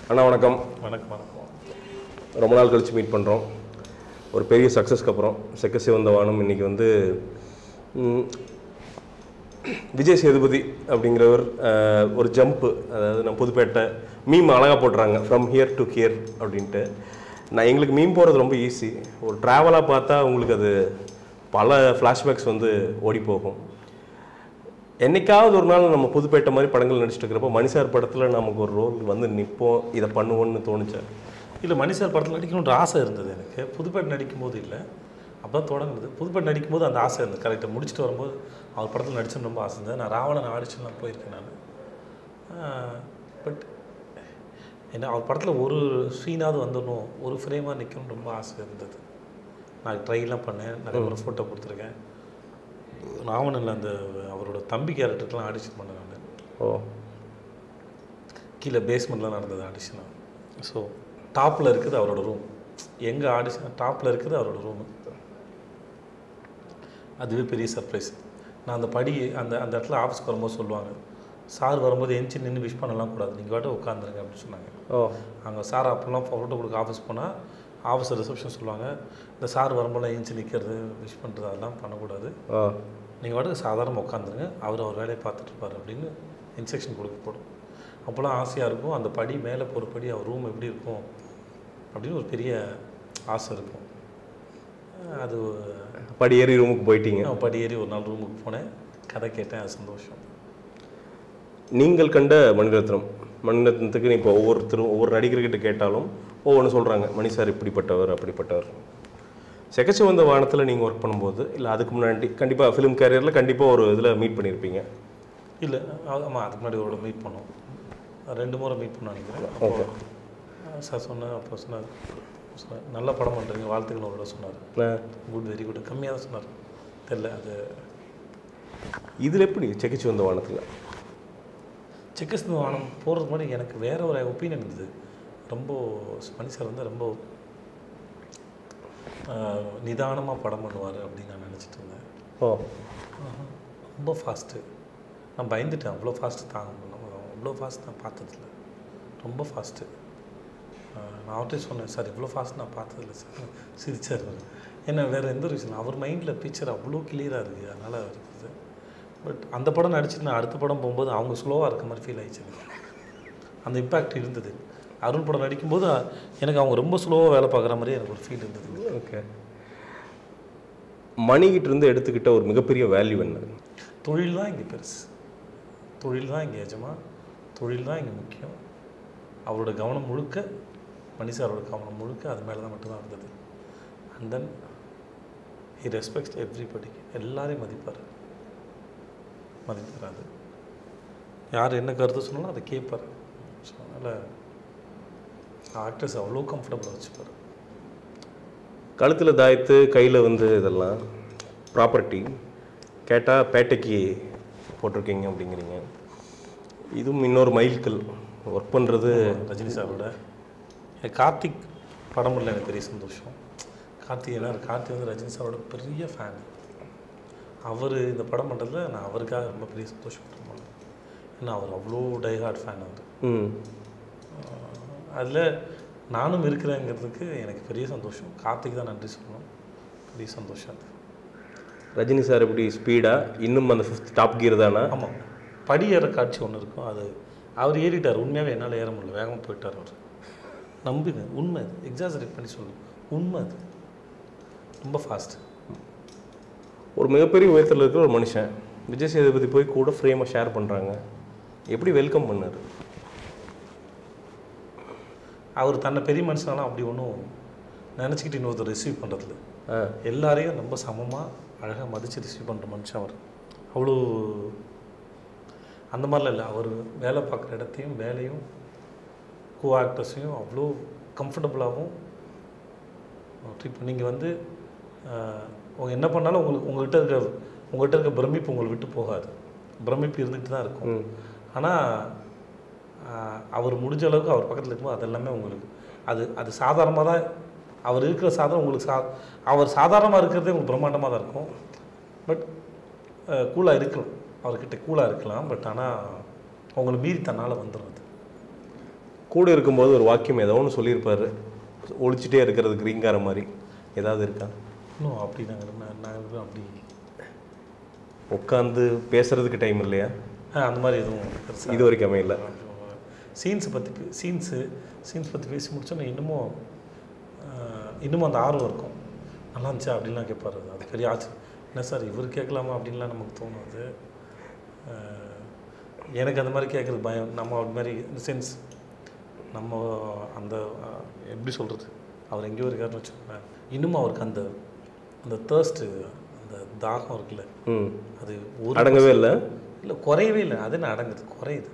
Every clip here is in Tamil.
அண்ணா வணக்கம். வணக்கம் வணக்கம். ரொம்ப நாள் கழித்து மீட் பண்ணுறோம். ஒரு பெரிய சக்ஸஸ்க்கு அப்புறம் செக்கச்சி வந்த வானம் இன்றைக்கி வந்து விஜய் சேதுபதி அப்படிங்கிறவர் ஒரு ஜம்ப்பு, அதாவது நம்ம புதுப்பேட்டை மீம் அழகாக போட்டுறாங்க, ஃப்ரம் ஹியர் டு ஹியர் அப்படின்ட்டு. நான் எங்களுக்கு மீம் போகிறது ரொம்ப ஈஸி. ஒரு ட்ராவலாக பார்த்தா உங்களுக்கு அது பல ஃப்ளாஷ்பேக்ஸ் வந்து ஓடி போகும். என்னைக்காவது ஒரு நாள் நம்ம புதுப்பேட்டை மாதிரி படங்கள் நடிச்சிட்டு இருக்கிறப்போ மணிசார் படத்தில் நமக்கு ஒரு ரோல் வந்து நிற்போம், இதை பண்ணுவோன்னு தோணுச்சார்? இல்லை, மணிசார் படத்தில் நடிக்கணுன்ற ஆசை இருந்தது எனக்கு. புதுப்பேட்டை நடிக்கும் போது இல்லை, அப்போ தான் தொடங்குது. புதுப்பேட்டை நடிக்கும் போது அந்த ஆசை இருந்தது. கரெக்டாக முடிச்சுட்டு வரும்போது அவர் படத்தில் நடிச்சுன்னு ரொம்ப ஆசை இருந்தது. நான் ராவணன் ஆடிஷன்லாம் போயிருக்கேன் நான். பட் என்ன அவர் படத்தில் ஒரு சீனாவது வந்துடணும், ஒரு ஃப்ரேமாக நிற்கணும்னு ரொம்ப ஆசை இருந்தது. நான் ட்ரைலாம் பண்ணேன், நிறைய ஒரு ஃபோட்டோ கொடுத்துருக்கேன். ராவணனில் அந்த அவரோட தம்பி கேரக்டருக்கெலாம் ஆடிஷன் பண்ணேன் நான். கீழே பேஸ்மெண்ட்லாம் நடந்தது ஆடிஷனாக. ஸோ டாப்பில் இருக்குது அவரோட ரூம், எங்கள் ஆடிஷன் டாப்பில் இருக்குது அவரோட ரூமு. அதுவே பெரிய சர்ப்ரைஸ். நான் அந்த படி அந்த அந்த இடத்துல ஆஃபீஸ்க்கு வரும்போது சொல்லுவாங்க, சார் வரும்போது எஞ்சி நின்று விஷ் பண்ணலாம் கூடாது, நீங்கள் வாட்ட உட்காந்துருங்க அப்படின்னு சொன்னாங்க. அங்கே சார் அப்போல்லாம் ஃபோட்டோ கொடுக்க ஆஃபீஸ் போனால் ஆஃபீஸ் ரிசப்ஷன் சொல்லுவாங்க, இந்த சார் வரும்போது எஞ்சி நிற்கிறது விஷ் பண்ணுறது அதெல்லாம் பண்ணக்கூடாது, நீங்கள் வாட்டுக்கு சாதாரண உட்காந்துருங்க, அவர் வேலையை பார்த்துட்ருப்பார் அப்படின்னு இன்ஸ்ட்ரக்ஷன் கொடுக்கப்படும். அப்போல்லாம் ஆசையாக இருக்கும், அந்த படி மேலே போகிற படி அவர் ரூம் எப்படி இருக்கும் அப்படின்னு ஒரு பெரிய ஆசை இருக்கும். அது படி ஏறி ரூமுக்கு போயிட்டீங்க? படி ஏறி ஒரு நாள் ரூமுக்கு போனேன், கதை கேட்டேன், அது சந்தோஷம். நீங்கள் கண்ட மணிரத்னத்துக்கு இப்போ ஒவ்வொரு நடிகர்கிட்ட கேட்டாலும் ஒவ்வொன்று சொல்கிறாங்க, மணி சார் இப்படிப்பட்டவர் அப்படிப்பட்டவர். செக்கச்சி வந்த வானத்தில் நீங்கள் ஒர்க் பண்ணும்போது, இல்லை அதுக்கு முன்னாடி கண்டிப்பாக ஃபிலிம் கேரியரில் கண்டிப்பாக ஒரு இதில் மீட் பண்ணியிருப்பீங்க? இல்லை, ஆமாம், அதுக்கு முன்னாடி ஒரு மீட் பண்ணோம், 2 முறை மீட் பண்ண நினைக்கிறேன். ஓகே சார் சொன்னேன், அப்போ சொன்னார், நல்ல படம் பண்ணுறீங்க, வாழ்த்துக்கள் அவரோட சொன்னார். குட், வெரி குட், கம்மியாக தான் சொன்னார், தெரில அது. இதில் எப்படி செக்கச்சி வந்த வானத்தில்? செக்கச்சி வந்த வானம் போகிறதுக்கு முன்னாடி எனக்கு வேறு ஒரு ஒப்பீனியன் இருந்தது. ரொம்ப மணி சார் வந்து ரொம்ப நிதானமாக படம் பண்ணுவார் அப்படின்னு நான் நினச்சிட்டு இருந்தேன். ரொம்ப ஃபாஸ்ட்டு, நான் பயந்துட்டேன். அவ்வளோ ஃபாஸ்ட்டு அவ்வளோ ஃபாஸ்ட் நான் பார்த்ததில்ல, ரொம்ப ஃபாஸ்ட்டு. நான் அவர்கிட்ட சொன்னேன், சார் இவ்வளோ ஃபாஸ்ட் நான் பார்த்ததில்ல சார். சிரிச்சார். ஏன்னா வேறு எந்த ஒரு விஷயம், அவர் மைண்டில் பிக்சர் அவ்வளோ கிளியராக இருக்குது, அதனால் இருக்குது. பட் அந்த படம் நடிச்சுட்டு நான் அடுத்த படம் போகும்போது அவங்க ஸ்லோவாக இருக்க மாதிரி ஃபீல் ஆகிடுச்சு. அந்த இம்பேக்ட் இருந்தது. அருண் படம் நடிக்கும்போது எனக்கு அவங்க ரொம்ப ஸ்லோவாக வேலை பார்க்குற மாதிரி எனக்கு ஒரு ஃபீல் இருந்தது. ஓகே, மணிகிட்டேருந்து எடுத்துக்கிட்ட ஒரு மிகப்பெரிய வேல்யூ என்ன? தொழில் தான் இங்கே பெருசு, தொழில் தான் இங்கே எஜமா, தொழில் தான் இங்கே முக்கியம். அவரோட கவனம் முழுக்க, மணி சாரோட கவனம் முழுக்க அது மேலே தான் மட்டும்தான் இருந்தது. And then he respects everybody, எல்லாரையும் மதிப்பார். அது யார் என்ன கருத்து சொன்னாலும் அதை கேட்பார். ஸோ அதனால் ஆக்டர்ஸ் அவ்வளோ கம்ஃபர்டபுளாக வச்சுப்பார். கழுத்தில் தாய்த்து கையில் வந்து இதெல்லாம் ப்ராப்பர்ட்டி கேட்டால் பேட்டைக்கு போட்டிருக்கீங்க அப்படிங்கிறீங்க. இதுவும் இன்னொரு மைல்கல். ஒர்க் பண்ணுறது ரஜினி சாரோட. கார்த்திக் படம் இல்லை, எனக்கு பெரிய சந்தோஷம். கார்த்திக் வந்து ரஜினி சாரோட பெரிய ஃபேன். அவர் இந்த படம் பண்ணுறதுல நான் அவருக்காக ரொம்ப பெரிய சந்தோஷப்பட்டேன். ஏன்னா அவர் அவ்வளோ டைஹார்ட் ஃபேன் அவர். அதில் நானும் இருக்கிறேங்கிறதுக்கு எனக்கு பெரிய சந்தோஷம். கார்த்திக் தான் நன்றி சொல்லணும், பெரிய சந்தோஷம் அது. ரஜினி சார் எப்படி ஸ்பீடாக இன்னும் அந்த 5th டாப் கியர் தானே? ஆமாம், படி ஏற காட்சி ஒன்று இருக்கும், அது அவர் ஏறிட்டார். உண்மையாகவே என்னால் ஏற முடியல, வேகமாக போயிட்டார் அவர். நம்புங்க, உண்மை அது, எக்ஸாஜரேட் பண்ணி சொல்லணும், உண்மை அது. ரொம்ப ஃபாஸ்ட்டு. ஒரு மிகப்பெரிய உயரத்தில் இருக்கிற ஒரு மனுஷன் விஜய் சேதுபதி போய் கூட ஃப்ரேமை ஷேர் பண்ணுறாங்க, எப்படி வெல்கம் பண்ணார்? அவர் தன்னை பெரிய மனுஷனாலாம் அப்படி ஒன்றும் நினச்சிக்கிட்டு இன்னொருத்தர் ரிசீவ் பண்ணுறதில்ல. எல்லாரையும் ரொம்ப சமமாக அழகாக மதித்து ரிசீவ் பண்ணுற மனுஷன் அவர். அவ்வளோ அந்த மாதிரிலாம் இல்லை. அவர் வேலை பார்க்குற இடத்தையும் வேலையும் கோ ஆக்டர்ஸையும் அவ்வளோ கம்ஃபர்டபுளாகவும் ட்ரீட். நீங்கள் வந்து என்ன பண்ணாலும் உங்கள்கிட்ட இருக்க பிரமிப்பு உங்களை விட்டு போகாது. பிரமிப்பு இருந்துகிட்டு தான் இருக்கும். ஆனால் அவர் முடிஞ்ச அளவுக்கு அவர் பக்கத்தில் இருக்கும்போது அதெல்லாமே உங்களுக்கு அது சாதாரணமாக தான். அவர் இருக்கிற சாதாரணம் உங்களுக்கு அவர் சாதாரணமாக இருக்கிறதே உங்களுக்கு பிரம்மாண்டமாக தான் இருக்கும். பட் கூலாக இருக்கலாம், அவர்கிட்ட கூலாக இருக்கலாம். பட் ஆனால் அவங்களை மீறி தன்னால் வந்துடுறது. கூட இருக்கும்போது ஒரு வாக்கியம் ஏதோ ஒன்று சொல்லியிருப்பாரு, ஒழிச்சிட்டே இருக்கிறது கிரீங்கார மாதிரி ஏதாவது இருக்கா? இன்னும் அப்படி நாங்கள் அப்படி உட்காந்து பேசுறதுக்கு டைம் இல்லையா? அந்த மாதிரி எதுவும் இது வரைக்கும் அமையல. சீன்ஸ் பற்றி பேசி முடிச்சோன்னா இன்னமும் அந்த ஆர்வம் இருக்கும். நல்லா இருந்துச்சா அப்படின்லாம் கேட்பாரு. அது பெரிய ஆச்சரியம். என்ன சார் இவர் கேட்கலாமா அப்படின்லாம் நமக்கு தோணும். அது எனக்கு அந்த மாதிரி கேட்குறது பயம். நம்ம அது மாதிரி இந்த சென்ஸ் நம்ம அந்த எப்படி சொல்கிறது, அவர் எங்கேயோ இருக்காருன்னு வச்சுக்கோங்க, இன்னமும் அவருக்கு அந்த அந்த தேர்ஸ்ட்டு, அந்த தாகம் இருக்குல்ல, அது அடங்கவே இல்லை. இல்லை குறையவே இல்லை. அது என்ன அடங்குது, குறையுது.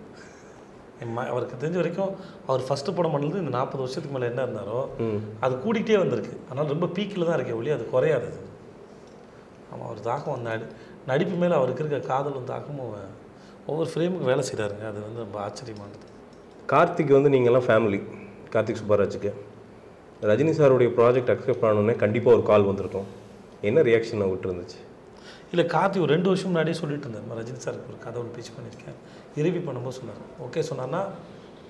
அவருக்கு தெரிஞ்ச வரைக்கும் அவர் ஃபஸ்ட்டு படம் பண்ணது இந்த 40 வருஷத்துக்கு மேலே என்ன இருந்தாரோ அது கூட்டிகிட்டே வந்திருக்கு. அதனால் ரொம்ப பீக்கில் தான் இருக்கே ஒளி அது குறையாது. ஆமாம், அவர் தாக்கம் அந்த நடிப்பு மேலே அவருக்கு இருக்க காதலும் தாக்கமும் ஒவ்வொரு ஃப்ரேமுக்கு வேலை செய்கிறாருங்க. அது வந்து ரொம்ப ஆச்சரியமானது. கார்த்திக் வந்து நீங்கள்லாம் ஃபேமிலி. கார்த்திக் சுப்பராஜுக்கு ரஜினி சாருடைய ப்ராஜெக்ட் அக்செப்ட் பண்ணணுன்னே கண்டிப்பாக ஒரு கால் வந்திருக்கும். என்ன ரியாக்ஷன் விட்டு இருந்துச்சு? இல்லை, கார்த்திக் ஒரு 2 வருஷம் முன்னாடியே சொல்லிட்டு இருந்தார், ரஜினி சாருக்கு ஒரு கதை ஒன்று பேச்சு பண்ணியிருக்கேன். இறுதி பண்ணும்போது சொன்னார். ஓகே சொன்னார்னா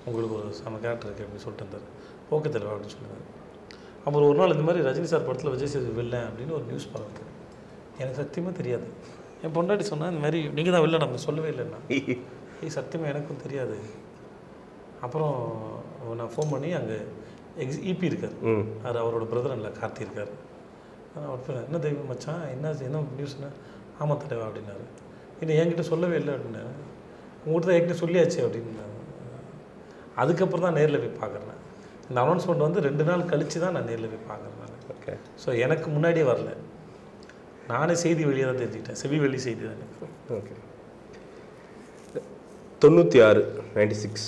உங்களுக்கு ஒரு செம கேரக்டர் இருக்குது அப்படின்னு சொல்லிட்டு இருந்தார். ஓகே தலைவா அப்படின்னு சொன்னார். அப்புறம் ஒரு நாள் இந்த மாதிரி ரஜினி சார் படத்தில் விஜய் சேது வில்லன் அப்படின்னு ஒரு நியூஸ் பரவுது. எனக்கு சத்தியமாக தெரியாது. என் பொண்டாட்டி சொன்னால் இந்த மாதிரி நீங்கள் தான் வில்லன், நம்ம சொல்லவே இல்லைன்னா. சத்தியமாக எனக்கும் தெரியாது. அப்புறம் நான் ஃபோன் பண்ணி அங்கே இபி இருக்கார், அது அவரோட பிரதர் இல்லை, கார்த்தி இருக்கார். அவர் என்ன தெய்வம் மச்சான், என்ன நியூஸ்னா? ஆமாம் தலைவா அப்படின்னாரு. இல்லை என்கிட்ட சொல்லவே இல்லை அப்படின்னா. உங்கள்கிட்ட தான் என்கிட்ட சொல்லியாச்சு அப்படின்னு. அதுக்கப்புறம் தான் நேரில் போய் பார்க்குறேன். இந்த அனௌன்ஸ்மெண்ட் வந்து 2 நாள் கழித்து தான் நான் நேரில் போய் பார்க்குறேன். ஓகே. ஸோ எனக்கு முன்னாடியே வரல, நானே செய்தி வெளியே தான் தெரிஞ்சுக்கிட்டேன். செவி வெளி செய்தி தான். ஓகே. 96 96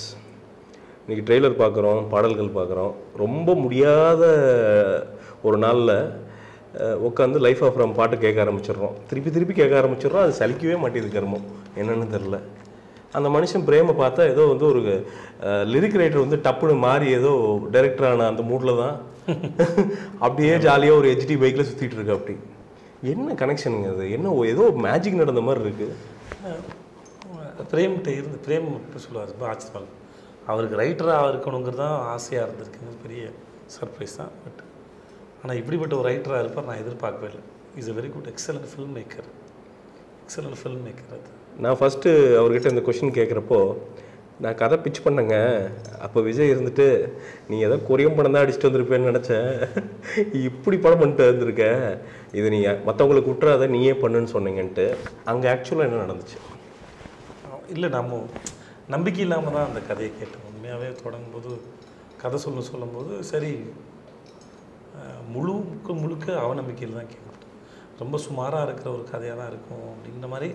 இன்றைக்கி ட்ரெய்லர் பார்க்குறோம், பாடல்கள் பார்க்குறோம். ரொம்ப முடியாத ஒரு நாளில் உட்காந்து லைஃப் ஆஃப் ரம் பாட்டு கேட்க ஆரம்பிச்சிடுறோம். திருப்பி கேட்க ஆரம்பிச்சிடுறோம். அது சலிக்கவே மாட்டேது கர்மம், என்னென்னு தெரில. அந்த மனுஷன் பிரேமை பார்த்தா ஏதோ வந்து ஒரு லிரிக் ரைட்டர் வந்து டப்புன்னு மாறி ஏதோ டைரக்டரான அந்த மூடில் தான் அப்படியே ஜாலியாக ஒரு ஹெச்டி பைக்கில் சுற்றிட்டு இருக்கு. அப்படி என்ன கனெக்ஷனுங்க அது? என்ன ஏதோ மேஜிக் நடந்த மாதிரி இருக்குது. பிரேம்கிட்ட இருந்து பிரேம் சொல்லுவார், ரொம்ப ஆச்சரியமாக அவருக்கு ரைட்டராக இருக்கணுங்கிறது தான் ஆசையாக இருந்திருக்கு. பெரிய சர்ப்ரைஸ் தான். பட் ஆனால் இப்படிப்பட்ட ஒரு ரைட்டராக இருப்பார் நான் எதிர்பார்க்கவே இல்லை. Is a very good excellent film maker. அது நான் ஃபஸ்ட்டு அவர்கிட்ட இந்த கொஷின் கேட்குறப்போ நான் கதை பிச் பண்ணேங்க. அப்போ விஜய் இருந்துட்டு நீ ஏதோ கொரியம் படம் தான் அடிச்சுட்டு வந்திருப்பேன்னு நினச்சேன், இப்படி படம் பண்ணிட்டு வந்திருக்க, இது நீ மற்றவங்களுக்கு விட்டுறாத நீயே பண்ணுன்னு சொன்னீங்கன்ட்டு. அங்கே ஆக்சுவலாக என்ன நடந்துச்சு? இல்லை, நம்ம நம்பிக்கை இல்லாமல் தான் அந்த கதையை கேட்டோம். உண்மையாகவே தொடங்கும்போது கதை சொல்லும்போது சரி முழுக்க அவநம்பிக்கையில் தான் கேட்கணும். ரொம்ப சுமாராக இருக்கிற ஒரு கதையாக தான் இருக்கும் அப்படின்ற மாதிரி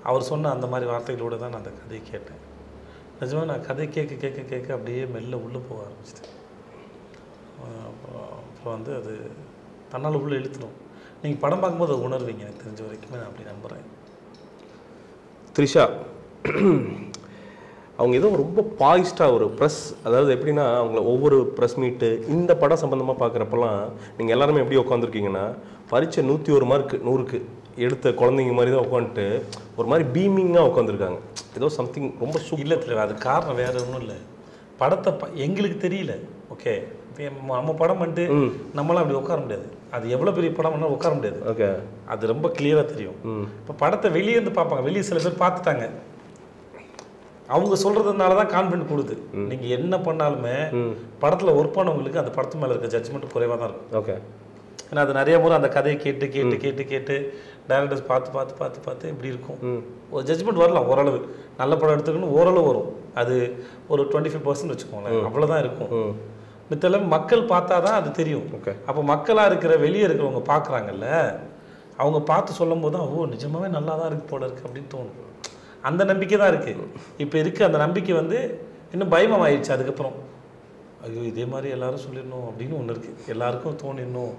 அவர் சொன்ன அந்த மாதிரி வார்த்தைகளோடு தான் நான் அந்த கதையை கேட்டேன். நிஜமாக நான் கதை கேட்க அப்படியே மெல்ல உள்ளே போக ஆரம்பிச்சிட்டேன். அப்புறம் வந்து அது தன்னால் உள்ளே இழுத்துடும். நீங்கள் படம் பார்க்கும்போது அதை உணர்வீங்க. எனக்கு தெரிஞ்ச வரைக்குமே நான் அப்படி நம்புகிறேன். த்ரிஷா அவங்க ஏதோ ரொம்ப பாய்ஸ்டாக ஒரு ப்ரெஸ், அதாவது எப்படின்னா அவங்கள ஒவ்வொரு ப்ரெஸ் மீட்டு இந்த படம் சம்மந்தமாக பார்க்குறப்பெல்லாம் நீங்கள் எல்லாருமே எப்படி உட்காந்துருக்கீங்கன்னா பரீட்சை 101 மார்க் 100க்கு எடுத்த குழந்தைங்க மாதிரி தான் உட்காந்துட்டு ஒரு மாதிரி பீமிங்காக உட்காந்துருக்காங்க. ஏதோ சம்திங் ரொம்ப இல்லை. அது காரணம் வேறு ஒன்றும் இல்லை. படத்தை எங்களுக்கு தெரியல. ஓகே, நம்ம படம் பண்ணிட்டு நம்மளாம் அப்படி உட்கார முடியாது. அது எவ்வளோ பெரிய படம் பண்ணாலும் உட்கார முடியாது. ஓகே, அது ரொம்ப கிளியராக தெரியும். இப்போ படத்தை வெளியே இருந்து பார்ப்பாங்க. வெளியே சில பேர் பார்த்துட்டாங்க, அவங்க சொல்கிறதுனால தான் கான்ஃபிடென்ட் கொடுது. நீங்கள் என்ன பண்ணாலுமே படத்தில் ஒர்க் பண்ணவங்களுக்கு அந்த படத்து மேலே இருக்க ஜட்ஜ்மெண்ட் குறைவாக தான் இருக்கும். ஓகே, ஏன்னா அது நிறைய முறை அந்த கதையை கேட்டு டைரக்டர்ஸ் பார்த்து இப்படி இருக்கும். ஒரு ஜட்ஜ்மெண்ட் வரலாம். ஓரளவு நல்ல படம் எடுத்துக்கணும், ஓரளவு வரும். அது ஒரு 25% வச்சுக்கோங்களேன், அவ்வளோதான் இருக்கும். மித்தெல்லாம் மக்கள் பார்த்தா தான் அது தெரியும். அப்போ மக்களாக இருக்கிற வெளியே இருக்கிறவங்க பார்க்குறாங்கல்ல, அவங்க பார்த்து சொல்லும் போது தான் ஓ நிஜமாவே நல்லா தான் இருக்குது போல இருக்குது அப்படின்னு தோணும். அந்த நம்பிக்கை தான் இருக்குது. இப்போ இருக்குது அந்த நம்பிக்கை வந்து இன்னும் பயமாயிடுச்சு. அதுக்கப்புறம் ஐயோ இதே மாதிரி எல்லாரும் சொல்லிடணும் அப்படின்னு ஒன்று இருக்குது. எல்லாருக்கும் தோணிடணும்,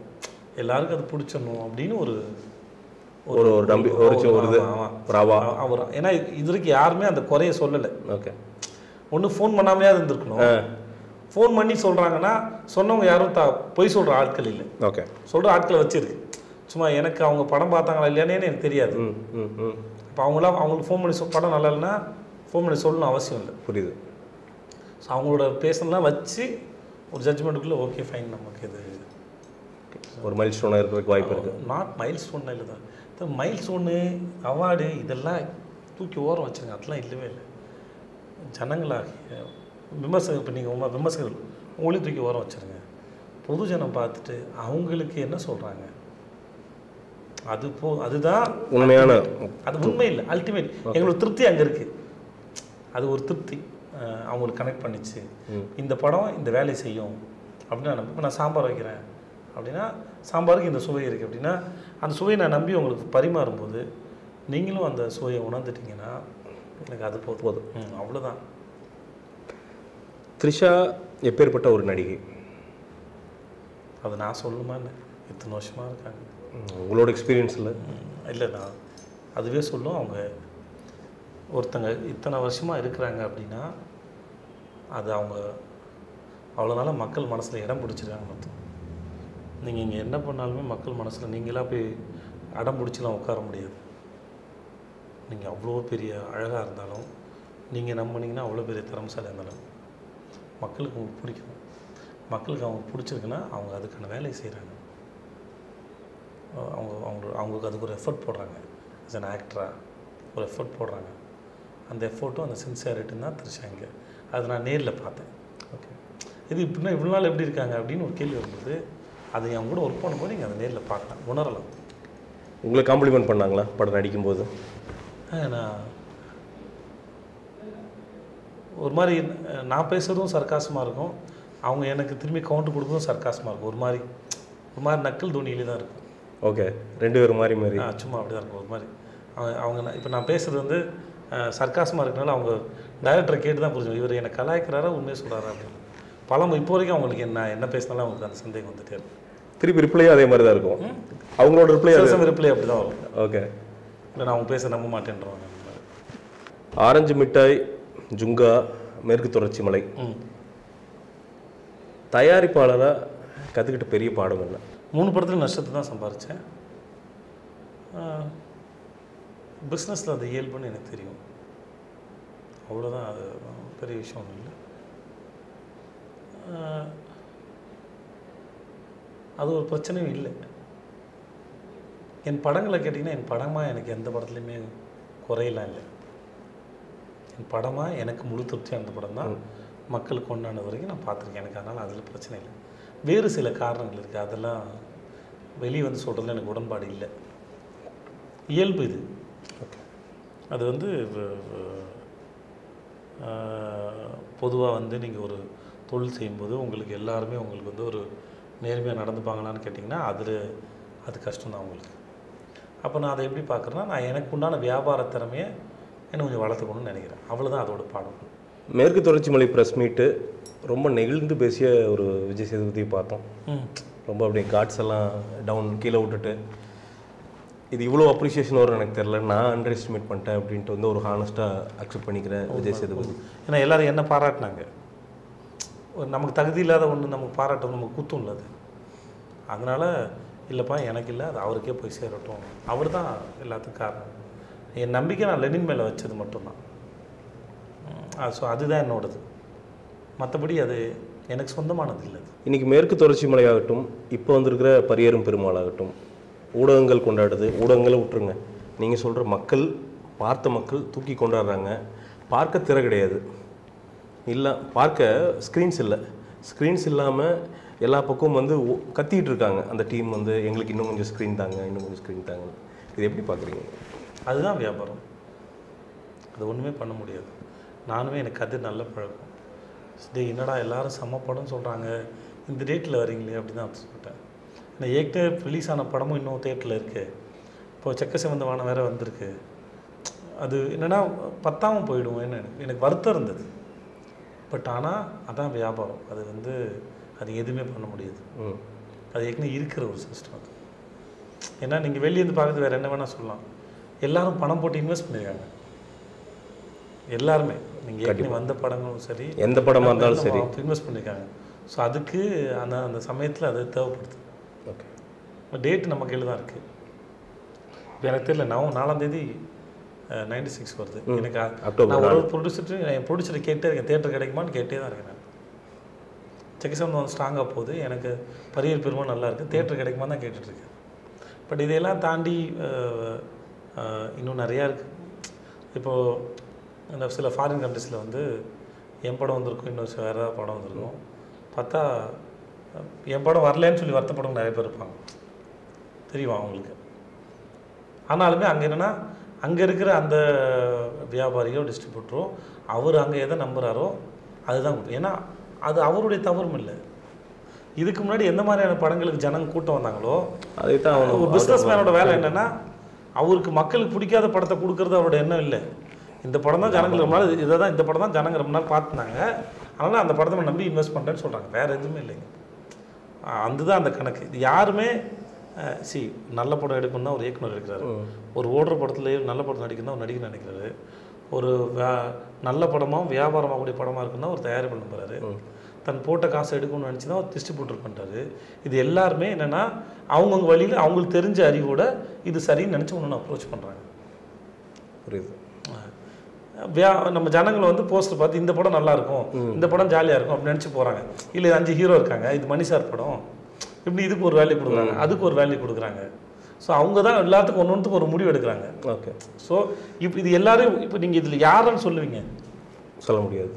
எல்லாருக்கும் அது பிடிச்சிடணும் அப்படின்னு ஒரு ஒரு நம்பிக்கை. அவர் ஏன்னா இது வரைக்கும் யாருமே அந்த குறைய சொல்லலை. ஓகே, ஒன்று ஃபோன் பண்ணாமையாவது இருந்திருக்கணும். ஃபோன் பண்ணி சொல்கிறாங்கன்னா சொன்னவங்க யாரும் பொய் சொல்கிற ஆட்கள் இல்லை. ஓகே, சொல்கிற ஆட்களை வச்சிருக்கு. சும்மா எனக்கு அவங்க படம் பார்த்தாங்களா இல்லையானே எனக்கு தெரியாது. இப்போ அவங்களுக்கு ஃபோன் பண்ணி படம் நல்லா இல்லைன்னா ஃபோன் பண்ணி சொல்லணும் அவசியம் இல்லை. புரியுது. ஸோ அவங்களோட பேசலாம் வச்சு ஒரு ஜட்ஜ்மெண்ட்டுக்குள்ளே ஓகே ஃபைன் நமக்கு இது ஒரு மைல் ஸ்டோனாக இருக்கிறதுக்கு வாய்ப்பு இருக்குது. நாட் மைல் ஸ்டோன் இல்லை தான். இந்த மைல் ஸ்டோனு அவார்டு இதெல்லாம் தூக்கி ஓரம் வச்சுருங்க. அதெல்லாம் இல்லவே இல்லை. ஜனங்களாகிய விமர்சகர், இப்போ நீங்கள் விமர்சகர்கள் உங்களையும் தூக்கி ஓரம் வச்சுருங்க. பொதுஜனம் பார்த்துட்டு அவங்களுக்கு என்ன சொல்கிறாங்க அது அதுதான் உண்மையான, அது உண்மை இல்லை. அல்டிமேட் எங்களோட திருப்தி அங்கே இருக்குது. அது ஒரு திருப்தி அவங்களுக்கு கனெக்ட் பண்ணிச்சு. இந்த படம் இந்த வேலையை செய்யும் அப்படின்னு நான் இப்போ நான் சாம்பார் வைக்கிறேன் அப்படின்னா சாம்பாருக்கு இந்த சுவை இருக்குது அப்படின்னா அந்த சுவையை நான் நம்பி உங்களுக்கு பரிமாறும்போது நீங்களும் அந்த சுவையை உணர்ந்துட்டீங்கன்னா எனக்கு அது போதும். அவ்வளோதான். த்ரிஷா எப்பேற்பட்ட ஒரு நடிகை? அது நான் சொல்லணுமா இல்லை? இத்தனை வருஷமாக இருக்காங்க. உங்களோட எக்ஸ்பீரியன்ஸில் இல்லை, நான் அதுவே சொல்லும். அவங்க ஒருத்தங்க இத்தனை வருஷமாக இருக்கிறாங்க அப்படின்னா அது அவங்க அவ்வளோ நாளாக மக்கள் மனசில் இடம் பிடிச்சிருக்காங்க மொத்தம். நீங்கள் இங்கே என்ன பண்ணாலுமே மக்கள் மனசில் நீங்களாக போய் அடம் பிடிச்சிலாம் உட்கார முடியாது. நீங்கள் அவ்வளோ பெரிய அழகாக இருந்தாலும் நீங்கள் நம்பினீங்கன்னா அவ்வளோ பெரிய திறமைசாலியாக இருந்தாலும் மக்களுக்கு அவங்களுக்கு பிடிக்கணும். மக்களுக்கு அவங்க பிடிச்சிருக்குன்னா அவங்க அதுக்கான வேலையை செய்கிறாங்க. அவங்களுக்கு அதுக்கு ஒரு எஃபர்ட் போடுறாங்க. ஆஸ் அன் ஆக்டராக ஒரு எஃபர்ட் போடுறாங்க. அந்த எஃபோர்ட்டும் அந்த சின்சியாரிட்டின்னு தான் தெரிச்சாங்க. அதை நான் நேரில் பார்த்தேன். ஓகே, இது இப்படின்னா இவ்வளோ நாள் எப்படி இருக்காங்க அப்படின்னு ஒரு கேள்வி வரும்போது அதை அவங்க கூட ஒர்க் பண்ணும்போது நீங்கள் அதை நேரில் பார்க்கலாம், உணரலாம். உங்களை காம்ப்ளிமெண்ட் பண்ணாங்களா படம் நடிக்கும்போது? நான் ஒரு மாதிரி நான் பேசுகிறதும் சர்க்காசமாக இருக்கும், அவங்க எனக்கு திரும்பி கவுண்ட் கொடுக்குறதும் சர்க்காசமாக இருக்கும். ஒரு மாதிரி நக்கல் துணியிலே தான் இருக்கும். ஓகே, ரெண்டு பேரும் மாதிரி சும்மா அப்படி தான் இருக்கும். ஒரு மாதிரி அவங்க இப்போ நான் பேசுகிறது வந்து சர்க்காசமாக இருக்கனால அவங்க டைரக்டரை கேட்டு தான் புரிஞ்சு இவர் என்னை கலாய்க்கிறாரா உண்மையை சொல்கிறாரா அப்படின்னு. இப்போ வரைக்கும் அவங்களுக்கு என்ன பேசினாலும் அவங்களுக்கு அந்த சந்தேகம் வந்துட்டே இருக்கும். திருப்பி ரிப்ளையும் அதே மாதிரி தான் இருக்கும். அவங்களோட ரிப்ளை அப்படி தான் வரும். ஓகே, இல்லை நான் அவங்க பேச நம்ப மாட்டேன்றவாங்க. ஆரஞ்சு மிட்டாய், ஜுங்கா, மேற்கு தொடர்ச்சி மலை தயாரிப்பாளராக கற்றுக்கிட்ட பெரிய பாடம் என்ன? 3 படத்தில் நஷ்டத்தை தான் சம்பாரித்தேன். பிஸ்னஸில் அது இயல்புன்னு எனக்கு தெரியும். அவ்வளோதான். அது பெரிய விஷயம் ஒன்றும் இல்லை. அது ஒரு பிரச்சனையும் இல்லை. என் படங்களை கேட்டிங்கன்னா என் படமாக எனக்கு எந்த படத்துலையுமே குறையெல்லாம் இல்லை. என் படமாக எனக்கு முழு திருப்தியாக இருந்த படம் தான் மக்களுக்கு கொண்டாடுறது வரைக்கும் நான் பார்த்துருக்கேன். எனக்கு அதனால் அதில் பிரச்சனை இல்லை. வேறு சில காரணங்கள் இருக்குது, அதெல்லாம் வெளியே வந்து சொல்கிறதுல எனக்கு உடன்பாடு இல்லை. இயல்பு இது. அது வந்து பொதுவாக வந்து நீங்கள் ஒரு தொழில் செய்யும்போது உங்களுக்கு எல்லாருமே உங்களுக்கு வந்து ஒரு நேர்மையாக நடந்துப்பாங்களான்னு கேட்டிங்கன்னா அது கஷ்டம்தான் உங்களுக்கு. அப்போ நான் அதை எப்படி பார்க்குறேன்னா நான் எனக்கு உண்டான வியாபார திறமையை இன்னும் கொஞ்சம் வளர்த்துக்கணும்னு நினைக்கிறேன். அவ்வளோதான் அதோட பாடம். மேற்கு தொடர்ச்சி மலை ப்ரெஸ் மீட்டு ரொம்ப நெகிழ்ந்து பேசிய ஒரு விஜய் சேதுபதியை பார்த்தோம். ரொம்ப அப்படியே காட்ஸ் எல்லாம் டவுன் கீழே விட்டுட்டு இது இவ்வளோ அப்ரிஷியேஷன் வரும்னு எனக்கு தெரியல, நான் அண்டர் எஸ்டிமேட் பண்ணிட்டேன் அப்படின்ட்டு வந்து ஒரு ஹானஸ்ட்டாக அக்செப்ட் பண்ணிக்கிறேன் விஜய் சேதுபதி. ஏன்னா எல்லோரும் என்ன பாராட்டினாங்க. நமக்கு தகுதி இல்லாத ஒன்று நமக்கு பாராட்டம் நமக்கு குத்தும் இல்லை அது. அதனால் இல்லைப்பா எனக்கு இல்லை, அது அவருக்கே போய் சேரட்டும். அவர் தான் எல்லாத்துக்கும் காரணம். என் நம்பிக்கை நான் லெனின் மேலே வச்சது மட்டும்தான். ஸோ அதுதான் என்னோடது. மற்றபடி அது எனக்கு சொந்தமானது இல்லை. இன்றைக்கி மேற்கு தொடர்ச்சி மலையாகட்டும், இப்போ வந்திருக்கிற பரியேறும் பெருமாளாகட்டும், ஊடகங்கள் கொண்டாடுது. ஊடகங்களை விட்டுருங்க, நீங்கள் சொல்கிற மக்கள் பார்த்த மக்கள் தூக்கி கொண்டாடுறாங்க. பார்க்க திரை கிடையாது, இல்லை பார்க்க ஸ்க்ரீன்ஸ் இல்லை. ஸ்க்ரீன்ஸ் இல்லாமல் எல்லா பக்கமும் வந்து கத்திக்கிட்டு இருக்காங்க. அந்த டீம் வந்து எங்களுக்கு இன்னும் கொஞ்சம் ஸ்க்ரீன் தாங்க, இன்னும் கொஞ்சம் ஸ்க்ரீன் தாங்க. இது எப்படி பார்க்குறீங்க? அதுதான் வியாபாரம். அது ஒன்றுமே பண்ண முடியாது. நானுமே எனக்கு அது நல்ல பழக்கம். என்னடா எல்லோரும் செம்ம படம்னு சொல்கிறாங்க, இந்த டேட்டில் வரீங்களே அப்படி தான் சொல்லிட்டேன். ஏன்னா ஏற்கனவே ரிலீஸ் ஆன படமும் இன்னும் தேட்டரில் இருக்குது. இப்போது செக்க சிவந்த வானம் வேறு வந்திருக்கு. அது என்னென்னா பத்தாமல் போயிடும். எனக்கு வருத்தம் இருந்தது. பட் ஆனால் அதான் வியாபாரம். அது வந்து அது எதுவுமே பண்ண முடியாது. அது ஏற்கனவே இருக்கிற ஒரு சிஸ்டம் அது. ஏன்னா நீங்கள் வெளியேருந்து பார்க்குறது வேறு என்ன வேணால் சொல்லலாம். எல்லோரும் பணம் போட்டு இன்வெஸ்ட் பண்ணியிருக்காங்க. எல்லாருமே நீங்கள் ஏற்கனவே வந்த படங்களும் சரி, எந்த படமாக இருந்தாலும் சரி இன்வெஸ்ட் பண்ணியிருக்காங்க. ஸோ அதுக்கு அந்த சமயத்தில் அது தேவைப்படுது. ஓகே, டேட்டு நம்ம கையில் தான் இருக்குது. இப்போ எனக்கு தெரியல, நான் 4ஆம் தேதி 96 வருது எனக்கு. அக்டோபர் நான் ஒரு ப்ரொடியூசர் என் ப்ரொடியூசரை கேட்டே இருக்கேன், தேட்டர் கிடைக்குமான்னு கேட்டே தான் இருக்கேன். நான் செக்கசம் வந்து ஸ்ட்ராங்காக போகுது, எனக்கு பரியர் பெருமாள் நல்லா இருக்குது, தேட்டர் கிடைக்குமா தான் கேட்டுட்ருக்கேன். பட் இதையெல்லாம் தாண்டி இன்னும் நிறையா இருக்குது. இப்போது இந்த சில ஃபாரின் கண்ட்ரீஸில் வந்து என் படம் வந்திருக்கும், இன்னொரு வேறு ஏதாவது படம் வந்திருக்கும், பார்த்தா என் படம் வரலன்னு சொல்லி வருத்தப்படவங்க நிறைய பேர் இருப்பாங்க, தெரியும் அவங்களுக்கு. ஆனாலுமே அங்கே என்னென்னா அங்கே இருக்கிற அந்த வியாபாரியோ டிஸ்ட்ரிபியூட்டரோ அவர் அங்கே எதை நம்புகிறாரோ அதுதான். ஏன்னா அது அவருடைய தவறும் இல்லை. இதுக்கு முன்னாடி எந்த மாதிரியான படங்களுக்கு ஜனங்க கூட்டம் வந்தாங்களோ அதுதான் ஒரு பிஸ்னஸ் மேனோட வேலை என்னென்னா அவருக்கு மக்களுக்கு பிடிக்காத படத்தை கொடுக்குறது அவரோட எண்ணம் இல்லை. இந்த படம் தான் ஜனங்கள் ரொம்ப நாள் இதை தான் இந்த படம் தான் ஜனங்க ரொம்ப நாள் பார்த்துனாங்க, அதனால் அந்த படத்தை நம்பி இன்வெஸ்ட் பண்ணுறேன்னு சொல்கிறாங்க. வேறு எதுவுமே இல்லைங்க. அதுதான் அந்த கணக்கு. இது யாருமே நல்ல படம் எடுக்கணும்னா ஒரு இயக்குனர் எடுக்கிறாரு, ஒரு ஓடுற படத்துலேயே நல்ல படம் நடிக்கணும்னா ஒரு நடிகர் நினைக்கிறாரு, ஒரு நல்ல படமாக வியாபாரமாக கூடிய படமாக இருக்குன்னா ஒரு தயாரிப்பு நம்புறாரு, தன் போட்ட காசை எடுக்கணும்னு நினச்சி தான் ஒரு டிஸ்ட்ரிபியூட்டர் பண்ணுறாரு. இது எல்லாருமே என்னென்னா அவங்கவுங்க வழியில் அவங்களுக்கு தெரிஞ்ச அறிவோட இது சரின்னு நினச்சி ஒன்று அப்ரோச் பண்ணுறாங்க. புரியுது. நம்ம ஜனங்களை வந்து போஸ்டர் பார்த்து இந்த படம் நல்லாயிருக்கும், இந்த படம் ஜாலியாக இருக்கும் அப்படின்னு நினச்சி போகிறாங்க. இல்லை 5 ஹீரோ இருக்காங்க, இது மணி சார் படம், இப்படி இதுக்கு ஒரு வேல்யூ கொடுக்குறாங்க, அதுக்கு ஒரு வேல்யூ கொடுக்குறாங்க. ஸோ அவங்க தான் எல்லாத்துக்கும் ஒன்றுத்துக்கு ஒரு முடிவு எடுக்கிறாங்க. ஓகே. ஸோ இப்போ இது எல்லோரும் இப்போ நீங்கள் இதில் யாருன்னு சொல்லுவீங்க? சொல்ல முடியாது.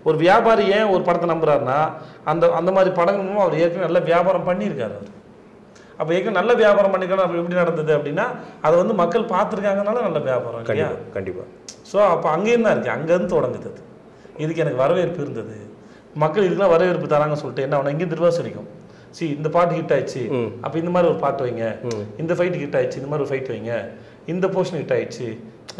ஒரு வியாபாரி ஏன் ஒரு படத்தை நம்புறாருன்னா அந்த மாதிரி படங்களும் அவர் ஏற்கனவே நல்ல வியாபாரம் பண்ணியிருக்காரு. அவர் அப்போ ஏற்கனவே நல்ல வியாபாரம் பண்ணிக்கலாம். அப்போ எப்படி நடந்தது அப்படின்னா அதை வந்து மக்கள் பார்த்துருக்காங்கனால நல்ல வியாபாரம் இல்லையா? கண்டிப்பாக. ஸோ அப்போ அங்கேயும் தான் இருக்குது, அங்கேருந்து தொடங்குது. அது இதுக்கு எனக்கு வரவேற்பு இருந்தது, மக்கள் இதுக்கெல்லாம் வரவேற்பு தராங்கன்னு சொல்லிட்டு என்ன அவனை எங்கேயும் திருவாசம் அடிக்கும். இந்த பாட்டு ஹிட் ஆயிடுச்சு, அப்போ இந்த மாதிரி ஒரு பாட்டு வைங்க, இந்த ஃபைட்டு ஹிட் ஆயிடுச்சு, இந்த மாதிரி ஒரு ஃபைட் வைங்க, இந்த போர்ஷன் ஹிட் ஆயிடுச்சு,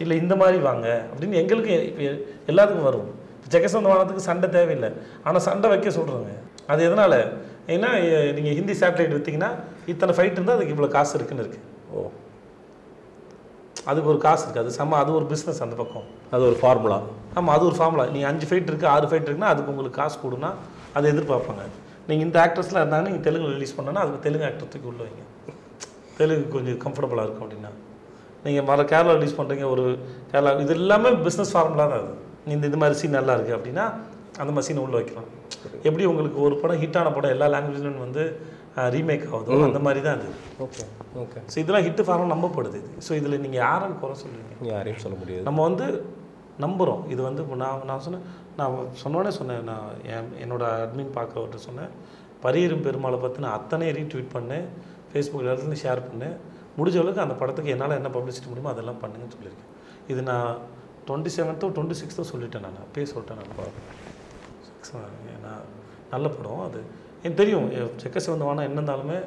இல்லை இந்த மாதிரி வாங்க அப்படின்னு எங்களுக்கு இப்போ எல்லாத்துக்கும் வரும். ஜெகசந்த வானத்துக்கு சண்டை தேவையில்லை, ஆனால் சண்டை வைக்க சொல்கிறாங்க. அது எதனால்? ஏன்னா நீங்கள் ஹிந்தி சேட்டலைட் விற்றீங்கன்னா இத்தனை ஃபைட் இருந்தால் அதுக்கு இவ்வளோ காசு இருக்குன்னு இருக்குது. ஓ, அதுக்கு ஒரு காசு இருக்குது, அது அது ஒரு பிஸ்னஸ் அந்த பக்கம், அது ஒரு ஃபார்முலா. ஆமாம், அது ஒரு ஃபார்முலா. நீங்கள் 5 ஃபைட் இருக்குது 6 ஃபைட் இருக்குன்னா அதுக்கு உங்களுக்கு காசு கொடுனா அதை எதிர்பார்ப்பாங்க. நீங்கள் இந்த ஆக்டர்ஸ்லாம் இருந்தாங்கன்னா நீங்கள் தெலுங்கு ரிலீஸ் பண்ணோன்னா அதுக்கு தெலுங்கு ஆக்டர் தூக்கி உள்ள வைங்க, தெலுங்கு கொஞ்சம் கம்ஃபர்டபுளாக இருக்கும் அப்படின்னா. நீங்கள் மர கேரளா ரிலீஸ் பண்ணுறீங்க, ஒரு கேரளா, இது எல்லாமே பிஸ்னஸ் ஃபார்முலா தான். அது இந்த மாதிரி சீன் நல்லா இருக்குது அப்படின்னா அந்த மாதிரி சீனை உள்ளே வைக்கலாம். எப்படி உங்களுக்கு ஒரு படம் ஹிட்டான படம் எல்லா லாங்குவேஜ்லையும் வந்து ரீமேக் ஆகுதோ அந்த மாதிரி தான் அது. Okay okay. ஸோ இதெல்லாம் ஹிட்டு ஃபார்மாக நம்பப்படுது. இது ஸோ இதில் நீங்கள் யாரும் குறை சொல்லுவீங்க? யாரையும் சொல்ல முடியாது. நம்ம வந்து நம்புகிறோம். இது வந்து நான் சொன்னோடனே சொன்னேன், நான் என்னோடய அட்மின் பார்க்குறவர்கிட்ட சொன்னேன், பரியரும் பெருமாளை பற்றி நான் அத்தனை ரீட்வீட் பண்ணேன், ஃபேஸ்புக்கில் எல்லாத்துலேயும் ஷேர் பண்ணேன், முடிஞ்ச அளவுக்கு அந்த படத்துக்கு என்னால் என்ன பப்ளிசிட்டி முடியுமோ அதெல்லாம் பண்ணுங்கன்னு சொல்லியிருக்கேன். இது நான் 27th 26th சொல்லிட்டேன், நான் அப்பயே சொல்லிட்டேன். நான் ஏன்னா நல்ல படம் அது எனக்கு தெரியும். செக்கசிவந்த வானம் என்ன இருந்தாலுமே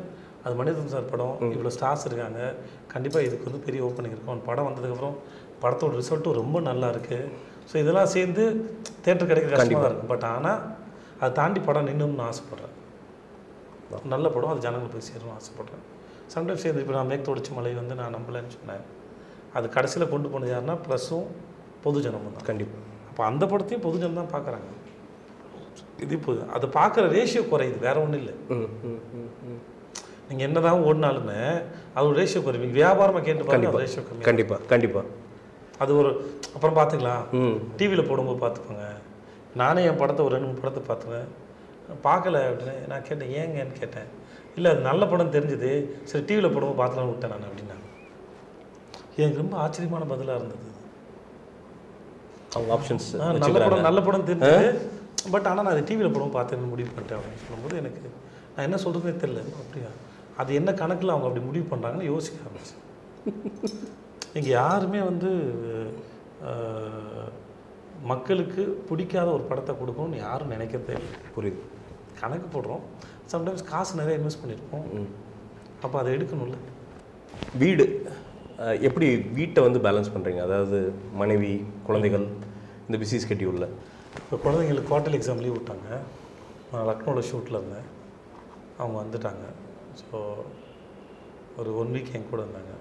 அது மணிரத்னம் சார் படம், இவ்வளோ ஸ்டார்ஸ் இருக்காங்க, கண்டிப்பாக இதுக்கு வந்து பெரிய ஓப்பனிங் இருக்கும். அந்த படம் வந்ததுக்கப்புறம் படத்தோட ரிசல்ட்டும் ரொம்ப நல்லா இருக்குது. ஸோ இதெல்லாம் சேர்ந்து தேட்டர் கிடைக்கிற கஷ்டமாக தான் இருக்கும். பட் ஆனால் அதை தாண்டி படம் நின்றுன்னு ஆசைப்பட்றேன். நல்ல படம், அது ஜனங்களுக்கு போய் சேரணும்னு ஆசைப்பட்றேன். சம்டைம்ஸ் சேர்ந்து இப்போ நான் மேற்தொடர்ச்சி மலை வந்து நான் நம்பலைன்னு சொன்னேன், அது கடைசியில் கொண்டு போனது யாருன்னா ப்ளஸும் பொதுஜனமும் தான். கண்டிப்பாக. அப்போ அந்த படத்தையும் பொதுஜனம் தான் பார்க்குறாங்க. இது இப்போ அதை பார்க்குற ரேஷியோ குறையுது, வேற ஒன்றும் இல்லை. நீங்கள் என்ன தான் ஓடினாலுமே அது ஒரு ரேஷியோ குறையும். வியாபாரமாக கேட்டு பாருங்க, ரேஷியோ கம்மி. கண்டிப்பாக கண்டிப்பாக. அது ஒரு அப்புறம் பார்த்துக்கலாம், டிவியில் போடும்போது பார்த்துப்பாங்க. நானே என் படத்தை ஒரு 2-3 படத்தை பார்த்துவேன், பார்க்கல அப்படின்னு நான் கேட்டேன், ஏங்கன்னு கேட்டேன். இல்லை அது நல்ல படம் தெரிஞ்சுது, சரி டிவியில் போடும்போது பார்த்துலான்னு விட்டேன் நான் அப்படின்னா. எனக்கு ரொம்ப ஆச்சரியமான பதிலாக இருந்தது. அவங்க ஆப்ஷன்ஸ் நல்ல படம் தெரிஞ்சது, பட் ஆனால் நான் அது டிவியில் படம் பார்த்தேன்னு முடிவு பண்ணிட்டேன் அப்படின்னு சொல்லும்போது எனக்கு நான் என்ன சொல்கிறதே தெரியல. அப்படியா, அது என்ன கணக்கில் அவங்க அப்படி முடிவு பண்ணுறாங்கன்னு யோசிக்க ஆரம்பிச்சேன். இங்கே யாருமே வந்து மக்களுக்கு பிடிக்காத ஒரு படத்தை கொடுக்கணும்னு யாரும் நினைக்கிறதே இல்லை. புரியுது. கணக்கு போடுறோம், சம்டைம்ஸ் காசு நிறைய இன்வெஸ்ட் பண்ணியிருக்கோம், அப்போ அதை எடுக்கணும்ல. வீடு எப்படி வீட்டை வந்து பேலன்ஸ் பண்ணுறீங்க? அதாவது மனைவி, குழந்தைகள், இந்த பிஸி ஸ்கெட்யூலில். இப்போ குழந்தைங்களுக்கு குவார்டர்லி எக்ஸாம் லீவ் விட்டாங்க. நான் லக்னோவில் ஷூட்டில் இருந்தேன், அவங்க வந்துட்டாங்க. ஸோ ஒரு 1 வீக் என் கூட இருந்தாங்க.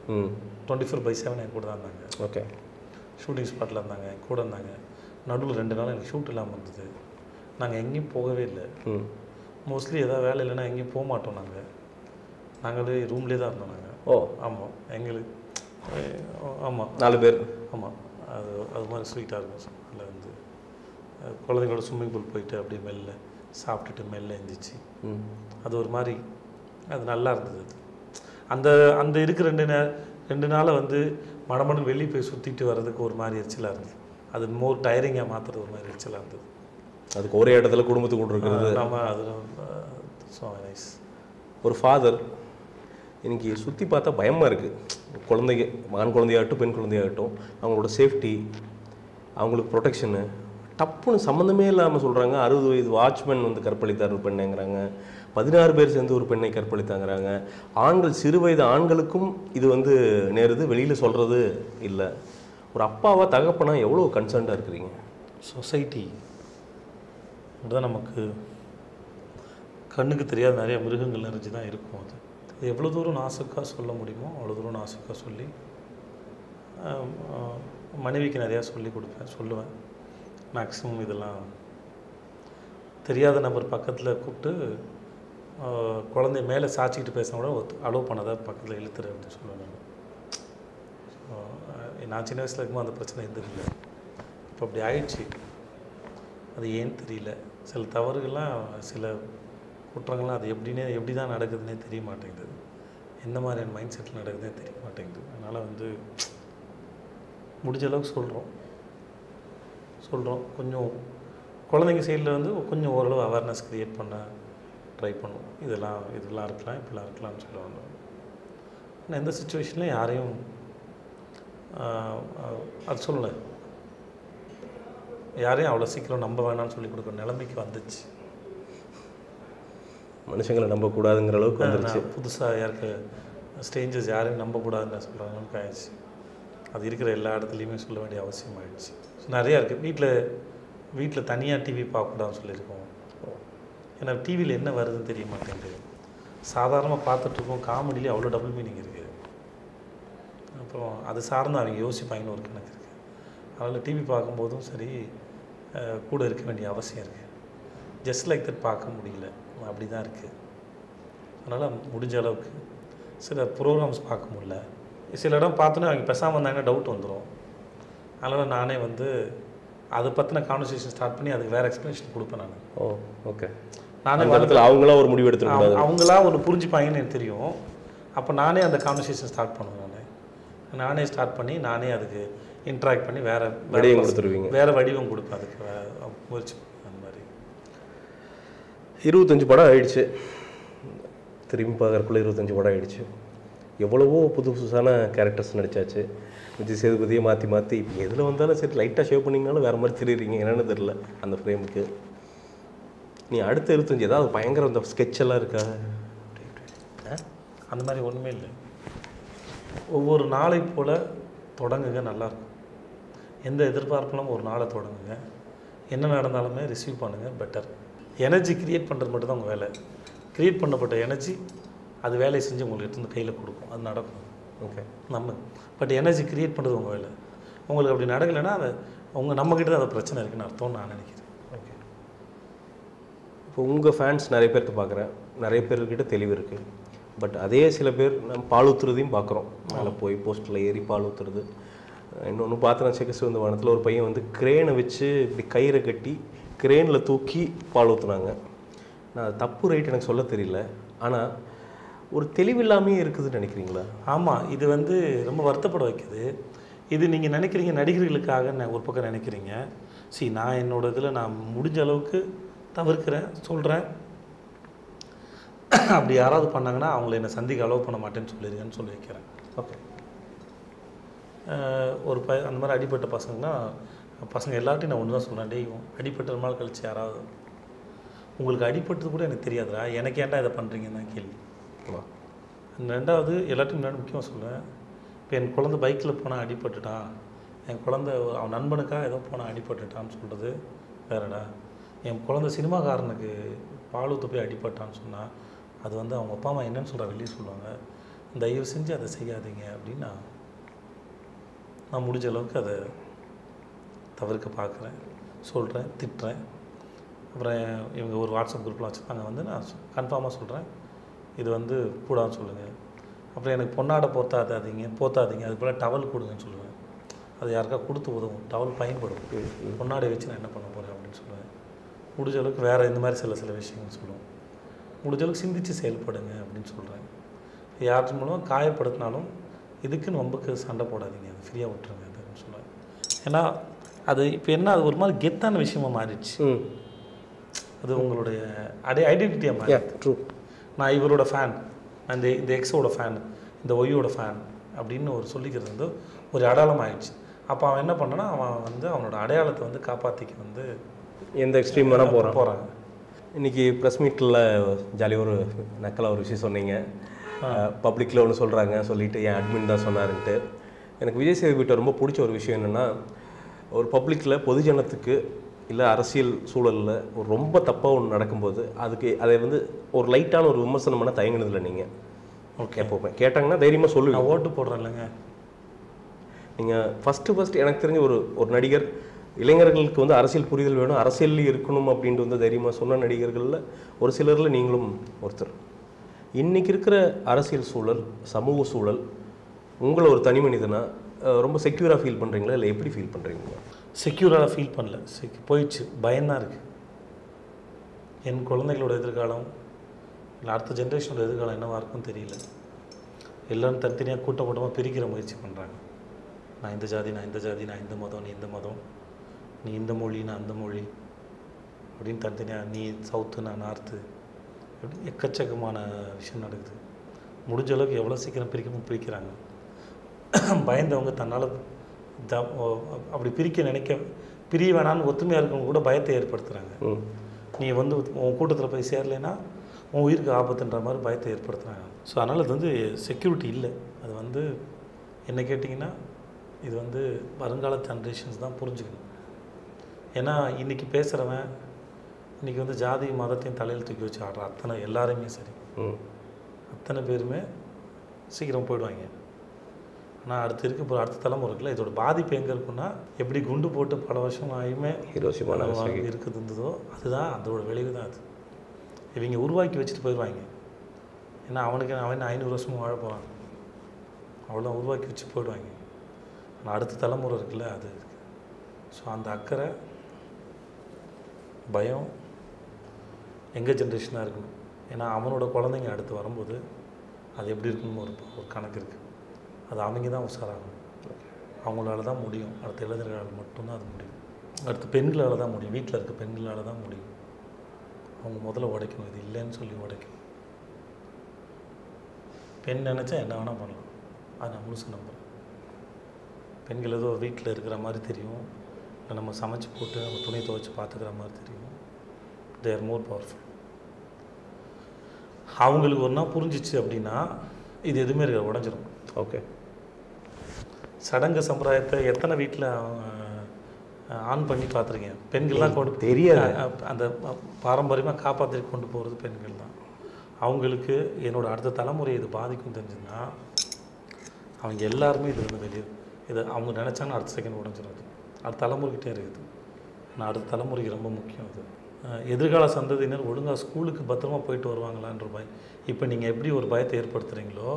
24/7 என் கூட தான் இருந்தாங்க. ஓகே. ஷூட்டிங் ஸ்பாட்டில் இருந்தாங்க, என் கூட இருந்தாங்க. நடுவில் 2 நாள் எனக்கு ஷூட் இல்லாமல் இருந்தது. நாங்கள் எங்கேயும் போகவே இல்லை. மோஸ்ட்லி எதாவது வேலை இல்லைன்னா எங்கேயும் போக மாட்டோம். நாங்களே ரூம்லேயே தான் இருந்தோம் நாங்கள். ஓ ஆமாம். எங்களுக்கு ஆமாம் 4 பேர். ஆமாம், அது மாதிரி ஸ்வீட்டாக இருக்கும். அதில் வந்து குழந்தைங்களோட ஸ்விம்மிங் பூல் போயிட்டு அப்படியே மெல்ல சாப்பிட்டுட்டு மெல்ல எழுந்திரிச்சு அது ஒரு மாதிரி அது நல்லா இருந்தது. அந்த அந்த இருக்கிற 2 நாளை வந்து மடமடன் வெளியே போய் சுற்றிட்டு வர்றதுக்கு ஒரு மாதிரி எரிச்சலாக இருந்தது. அது மோர் டயரிங்காக மாற்றுறது ஒரு மாதிரி எரிச்சலாக இருந்தது. அதுக்கு ஒரே இடத்துல குடும்பத்துக்கு கொண்டு இருக்கிறது நம்ம அது ஸோ நைஸ். ஒரு ஃபாதர் எனக்கு சுற்றி பார்த்தா பயமாக இருக்குது. குழந்தைங்க, ஆண் குழந்தையாகட்டும் பெண் குழந்தையாகட்டும், அவங்களோட சேஃப்டி, அவங்களுக்கு ப்ரொடெக்ஷனு டப்புன்னு சம்மந்தமே இல்லாமல் சொல்கிறாங்க. 60 வயது வாட்ச்மேன் வந்து கற்பழித்தார் ஒரு பெண்ணைங்கிறாங்க. 16 பேர் சேர்ந்து ஒரு பெண்ணை கற்பழித்தாங்கிறாங்க. ஆண்கள், சிறு வயது ஆண்களுக்கும் இது வந்து நேருது, வெளியில் சொல்கிறது இல்லை. ஒரு அப்பாவா தகப்பனா எவ்வளோ கன்சர்ன்டாக இருக்கிறீங்க? சொசைட்டி தான் நமக்கு கண்ணுக்கு தெரியாத நிறைய மிருகங்கள் நிறைஞ்சு தான் இருக்கும். அது எவ்வளோ தூரம் நாசுக்காக சொல்ல முடியுமோ அவ்வளோ தூரம் நாசுக்காக சொல்லி மனைவிக்கு நிறையா சொல்லி கொடுப்பேன், சொல்லுவேன். மேக்ஸிமம் இதெல்லாம் தெரியாத நபர் பக்கத்தில் கூப்பிட்டு குழந்தைய மேலே சாய்ச்சிக்கிட்டு பேசினா கூட அலோவ் பண்ணதை பக்கத்தில் இழுத்துரு அப்படின்னு சொல்லுவேன். நான் சின்ன வயசில் இருக்கும்போது அந்த பிரச்சனை இருந்ததில்லை. இப்போ அப்படி ஆயிடுச்சு. அது ஏன்னு தெரியல. சில தவறுகள்லாம், சில குற்றங்கள்லாம் அது எப்படி தான் நடக்குதுன்னே தெரிய மாட்டேங்குது. எந்த மாதிரியான மைண்ட் செட்டில் நடக்குதுன்னே தெரிய மாட்டேங்குது. அதனால் வந்து முடிஞ்ச அளவுக்கு சொல்கிறோம். கொஞ்சம் குழந்தைங்க சைடில் வந்து கொஞ்சம் ஓரளவு அவேர்னஸ் க்ரியேட் பண்ண ட்ரை பண்ணுவோம். இதெல்லாம் இருக்கலாம், இப்படிலாம் இருக்கலாம்னு சொல்லுவாங்க. ஆனால் எந்த சுச்சுவேஷன்லையும் யாரையும் அது சொல்லலை, யாரையும் அவ்வளோ சீக்கிரம் நம்ப வேணாம்னு சொல்லி கொடுக்குற நிலைமைக்கு வந்துச்சு. மனுஷங்களை நம்பக்கூடாதுங்கிற அளவுக்கு வந்துருச்சு. புதுசாக யாருக்கு ஸ்ட்ரேஞ்சர்ஸ் யாரையும் நம்பக்கூடாதுன்னு சொல்கிற அளவுக்கு ஆயிடுச்சு. அது இருக்கிற எல்லா இடத்துலையுமே சொல்ல வேண்டிய அவசியம் ஆகிடுச்சு. ஸோ நிறையா இருக்குது. வீட்டில் தனியாக டிவி பார்க்கக்கூடாதுன்னு சொல்லியிருக்கோம். ஏன்னா டிவியில் என்ன வருதுன்னு தெரிய மாட்டேங்குது. சாதாரணமாக பார்த்துட்ருக்கோம், காமெடியிலே அவ்வளோ டபுள் மீனிங் இருக்குது. அப்புறம் அது சார்ந்து அவங்க யோசிப்பாங்கன்னு ஒரு கணக்கு இருக்குது. அதனால் டிவி பார்க்கும்போதும் சரி கூட இருக்க வேண்டிய அவசியம் இருக்குது. ஜஸ்ட் லைக் தட் பார்க்க முடியல, அப்படி தான் இருக்குது. அதனால் முடிஞ்ச அளவுக்கு சில ப்ரோக்ராம்ஸ் பார்க்க முடியல. சில இடம் பார்த்தோன்னே அவங்க பேசாமல் வந்தாங்கன்னா டவுட் வந்துடும். அதனால் நானே வந்து அதை பற்றின கான்வர்சேஷன் ஸ்டார்ட் பண்ணி அதுக்கு வேறு எக்ஸ்ப்ளனேஷன் கொடுப்பேன் நான். ஓகே. நானே அவங்களா ஒரு முடிவு எடுத்துருக்காங்க, அவங்களா ஒன்று புரிஞ்சுப்பாங்கன்னு எனக்கு தெரியும். அப்போ நானே அந்த கான்வர்சேஷன் ஸ்டார்ட் பண்ணுவேன். நானே ஸ்டார்ட் பண்ணி நானே அதுக்கு இன்ட்ராக்ட் பண்ணி வேறு வடிவம் கொடுப்பேன். அதுக்கு முயற்சி அந்த மாதிரி 25 படம் ஆயிடுச்சு. திரும்பி பார்க்குறக்குள்ளே 25 படம் ஆயிடுச்சு. எவ்வளவோ புதுசான கேரக்டர்ஸ் நடித்தாச்சு. விஜய் சேதுபதியை மாற்றி இப்போ எதில் வந்தாலும் சரி லைட்டாக ஷேவ் பண்ணிங்கனாலும் வேறு மாதிரி தெரியுறீங்க. என்னென்னு தெரில அந்த ஃப்ரேமுக்கு. நீ அடுத்த 25 ஏதாவது பயங்கர அந்த ஸ்கெட்செல்லாம் இருக்கா? அந்த மாதிரி ஒன்றுமே இல்லை. ஒவ்வொரு நாளை போல் தொடங்குங்க, நல்லாயிருக்கும். எந்த எதிர்பார்ப்புலாம் ஒரு நாளை தொடங்குங்க. என்ன நடந்தாலுமே ரிசீவ் பண்ணுங்கள், பெட்டர். எனர்ஜி க்ரியேட் பண்ணுறது மட்டும் தான் உங்கள் வேலை. க்ரியேட் பண்ணப்பட்ட எனர்ஜி அது வேலையை செஞ்சு உங்களுக்கு எடுத்து வந்து கையில் கொடுக்கும், அது நடக்கும். ஓகே, பட் எனர்ஜி க்ரியேட் பண்ணுறது உங்கள் வேலை. உங்களுக்கு அப்படி நடக்கலைன்னா அதை நம்மக்கிட்ட தான் அது பிரச்சனை இருக்குதுன்னு அர்த்தம்னு நான் நினைக்கிறேன். ஓகே. இப்போ உங்கள் ஃபேன்ஸ் நிறைய பேர்த்து பார்க்குறேன், நிறைய பேர்கிட்ட தெளிவு இருக்குது. பட் அதே சில பேர் நம்ம பால் ஊற்றுறதையும் பார்க்குறோம். மேலே போய் போஸ்ட்டில் ஏறி பால் ஊற்றுறது. இன்னொன்று பார்த்தேன், செக்கசிவந்த வானத்தில் ஒரு பையன் வந்து கிரேனை வச்சு இப்படி கயிறை கட்டி கிரேனில் தூக்கி பால் ஊற்றுனாங்க. நான் அது தப்பு ரைட் எனக்கு சொல்ல தெரியல. ஆனால் ஒரு தெளிவில்லாமே இருக்குதுன்னு நினைக்கிறீங்களா? ஆமாம், இது வந்து ரொம்ப வருத்தப்பட வைக்குது. இது நீங்கள் நினைக்கிறீங்க நடிகர்களுக்காக ஒரு பக்கம் நினைக்கிறீங்க. நான் என்னோடய இதில் நான் முடிஞ்ச அளவுக்கு தவிர்க்கிறேன், சொல்கிறேன். அப்படி யாராவது பண்ணாங்கன்னா அவங்கள என்னை சந்திக்க அலோவ் பண்ண மாட்டேன்னு சொல்லிடுங்கன்னு சொல்லி வைக்கிறேன். ஓகே. ஒரு அந்த மாதிரி அடிப்பட்ட பசங்க எல்லார்ட்டையும் நான் ஒன்று தான் சொல்கிறேன். அடிப்பட்ட நாள் கழிச்சு யாராவது உங்களுக்கு அடிப்பட்டது கூட எனக்கு தெரியாதுடா, எனக்கு ஏன்டா இதை பண்ணுறீங்கன்னு தான் கேள்வி. ரெண்டாவது எல்லாத்தையும் முன்னாடி முக்கியமாக சொல்லுவேன். இப்போ என் குழந்தை பைக்கில் போனால் அடிபட்டுட்டான், என் குழந்தை அவன் நண்பனுக்காக ஏதோ போனால் அடிபட்டுட்டான்னு சொல்கிறது வேறடா. என் குழந்தை சினிமாக்காரனுக்கு பால் ஊற்ற போய் அடிபட்டான்னு சொன்னால் அது வந்து அவங்க அப்பா அம்மா என்னன்னு சொல்கிற வெளியே சொல்லுவாங்க. தயவு செஞ்சு அதை செய்யாதீங்க அப்படின்னு நான் முடிஞ்ச அளவுக்கு அதை தவிர்க்க பார்க்குறேன், சொல்கிறேன், திட்டுறேன். அப்புறம் இவங்க ஒரு வாட்ஸ்அப் குரூப்பில் வச்சுருப்பாங்க, வந்து நான் கன்ஃபார்மாக சொல்கிறேன், இது வந்து கூடாதுன்னு சொல்லுங்கள். அப்புறம் எனக்கு பொன்னாடை போத்தாதீங்க அது போல் டவல் கொடுங்கன்னு சொல்லுவேன். அது யாருக்கா கொடுத்து உதவும், டவல் பயன்படும். பொன்னாடை வச்சு நான் என்ன பண்ண போகிறேன் அப்படின்னு சொல்லுவேன். முடிஞ்ச அளவுக்கு வேறு இந்த மாதிரி சில விஷயங்கள் சொல்லுவோம். முடிஞ்ச அளவுக்கு சிந்தித்து செயல்படுங்க அப்படின்னு சொல்கிறேன். யார் மூலமாக காயப்படுத்தினாலும் இதுக்குன்னு ரொம்பக்கு சண்டை போடாதீங்க, அது ஃப்ரீயாக விட்டுருங்க அப்படின்னு சொல்லுவேன். ஏன்னா அது இப்போ என்ன, அது ஒரு மாதிரி கெத்தான விஷயமாக மாறிடுச்சு. அது உங்களுடைய ஐடென்டிட்டியாக மாறி. ட்ரூ. நான் இவரோட ஃபேன், நான் இந்த எக்ஸோட ஃபேன், இந்த ஒய்யோட ஃபேன் அப்படின்னு ஒரு சொல்லிக்கிறது வந்து ஒரு அடையாளம் ஆயிடுச்சு. அப்போ அவன் என்ன பண்ணனா, அவன் வந்து அவனோட அடையாளத்தை வந்து காப்பாற்றிக்க வந்து எந்த எக்ஸ்ட்ரீம் வேணால் போகிறாங்க. இன்றைக்கி ப்ரெஸ் மீட்டில் ஜாலியாக ஒரு நக்கலாக ஒரு விஷயம் சொன்னீங்க. பப்ளிக்கில் ஒன்று சொல்லிவிட்டு என் அட்மின் தான் சொன்னாருன்ட்டு. எனக்கு விஜய் சேதுபதிட்ட ரொம்ப பிடிச்ச ஒரு விஷயம் என்னென்னா, ஒரு பப்ளிக்கில் பொதுஜனத்துக்கு இல்லை அரசியல் சூழலில் ஒரு ரொம்ப தப்பாக ஒன்று நடக்கும்போது அதை வந்து ஒரு லைட்டான ஒரு விமர்சனம் பண்ண தயங்கினதில்லை நீங்கள். ஓகே, எப்போவுமே கேட்டாங்கன்னா தைரியமாக சொல்லுவேன். ஓட்டு போடுறேன் இல்லைங்க. நீங்கள் ஃபஸ்ட்டு எனக்கு தெரிஞ்ச ஒரு நடிகர், இளைஞர்களுக்கு வந்து அரசியல் புரிதல் வேணும், அரசியல் இருக்கணும் அப்படின்ட்டு வந்து தைரியமாக சொன்ன நடிகர்களில் ஒரு சிலரில் நீங்களும் ஒருத்தர். இன்றைக்கி இருக்கிற அரசியல் சூழல், சமூக சூழல் உங்களை ஒரு தனி மனிதனாக ரொம்ப செக்யூராக ஃபீல் பண்ணுறீங்களா, இல்லை எப்படி ஃபீல் பண்ணுறீங்க? செக்யூராக ஃபீல் பண்ணல, போயிடுச்சு. பயம்தான் இருக்குது. என் குழந்தைகளோட எதிர்காலம் இல்லை அடுத்த ஜென்ரேஷனோட எதிர்காலம் என்னவாக இருக்குன்னு தெரியல. எல்லோரும் தனித்தனியாக கூட்டமாக பிரிக்கிற முயற்சி பண்ணுறாங்க. நான் இந்த ஜாதி, நான் இந்த ஜாதி, நான் இந்த மதம், நீ இந்த மதம், நீ இந்த மொழி, நான் அந்த மொழி அப்படின்னு தனித்தனியாக, நீ சவுத்து, நான் நார்த்து அப்படின்னு எக்கச்சக்கமான விஷயம் நடக்குது. முடிஞ்ச அளவுக்கு எவ்வளோ சீக்கிரம் பிரிக்கிறாங்க. பயந்தவங்க தன்னால் அப்படி பிரிய வேணான்னு ஒத்துமையாக இருக்கவங்க கூட பயத்தை ஏற்படுத்துகிறாங்க. நீ வந்து உன் கூட்டத்தில் போய் சேரலைன்னா உன் உயிருக்கு ஆபத்துன்ற மாதிரி பயத்தை ஏற்படுத்துகிறாங்க. ஸோ அதனால் அது வந்து செக்யூரிட்டி இல்லை. அது வந்து என்ன கேட்டிங்கன்னா, இது வந்து வருங்கால ஜென்ரேஷன்ஸ் தான் புரிஞ்சுக்கணும். ஏன்னா இன்றைக்கி பேசுகிறவன் இன்றைக்கி வந்து ஜாதி மதத்தையும் தலையில் தூக்கி வச்சு ஆடுற எல்லாருமே சரி, அத்தனை பேருமே சீக்கிரம் போயிடுவாங்க. ஆனால் அடுத்த தலைமுறைக்குள்ள இதோட பாதிப்பு எங்கே இருக்குன்னா, எப்படி குண்டு போட்டு பல வருஷம் ஆகியுமே இருக்குதுந்ததோ அதுதான் அதோட விளைவு தான். அது இவங்க உருவாக்கி வச்சுட்டு போயிடுவாங்க. ஏன்னா அவன் 500 வருஷமும் வாழ போகிறான், அவ்வளோ உருவாக்கி வச்சு போயிடுவாங்க. ஆனால் அடுத்த தலைமுறை இருக்குல்ல, அது இருக்குது. ஸோ அந்த அக்கறை, பயம் எங்கள் ஜென்ரேஷனாக இருக்கணும். ஏன்னா அவனோட குழந்தைங்க அடுத்து வரும்போது அது எப்படி இருக்கணும்னு ஒரு கணக்கு இருக்குது. அது அவங்க தான் உஷாராகணும். அவங்களால தான் முடியும். அடுத்த இளைஞர்களால் மட்டும்தான் அது முடியும். அடுத்த பெண்களால் தான் முடியும். வீட்டில் இருக்க பெண்களால் தான் முடியும். அவங்க முதல்ல உடைக்கணும், இது இல்லைன்னு சொல்லி உடைக்கணும். பெண் நினச்சா என்ன வேணால் பண்ணலாம், அது நான் முழுசு நம்புகிறேன். பெண்கள் ஏதோ வீட்டில் இருக்கிற மாதிரி தெரியும், இல்லை நம்ம சமைச்சு போட்டு நம்ம துணி துவைச்சி பார்த்துக்கிற மாதிரி தெரியும். They are more powerful. அவங்களுக்கு ஒரு நாள் புரிஞ்சிச்சு அப்படின்னா இது எதுவுமே இருக்க உடஞ்சிரும். ஓகே, சடங்கு சம்பிரதாயத்தை எத்தனை வீட்டில் ஆன் பண்ணி பார்த்துருக்கேன். பெண்கள்லாம் கொண்டு தெரியாது, அந்த பாரம்பரியமாக காப்பாற்றி கொண்டு போகிறது பெண்கள் தான். அவங்களுக்கு என்னோடய அடுத்த தலைமுறை இது பாதிக்கும் தெரிஞ்சுன்னா அவங்க எல்லாருமே இது வந்து வெளியே இதை அவங்க நினச்சாங்கன்னா அடுத்த செகண்ட் உடஞ்சிடும். அடுத்த தலைமுறைக்கிட்டே இருக்குது. ஆனால் அடுத்த தலைமுறைக்கு ரொம்ப முக்கியம் அது. எதிர்கால சந்ததியினர் ஒழுங்காக ஸ்கூலுக்கு பத்திரமா போயிட்டு வருவாங்களான்ற பயம். இப்போ நீங்கள் எப்படி ஒரு பயத்தை ஏற்படுத்துகிறீங்களோ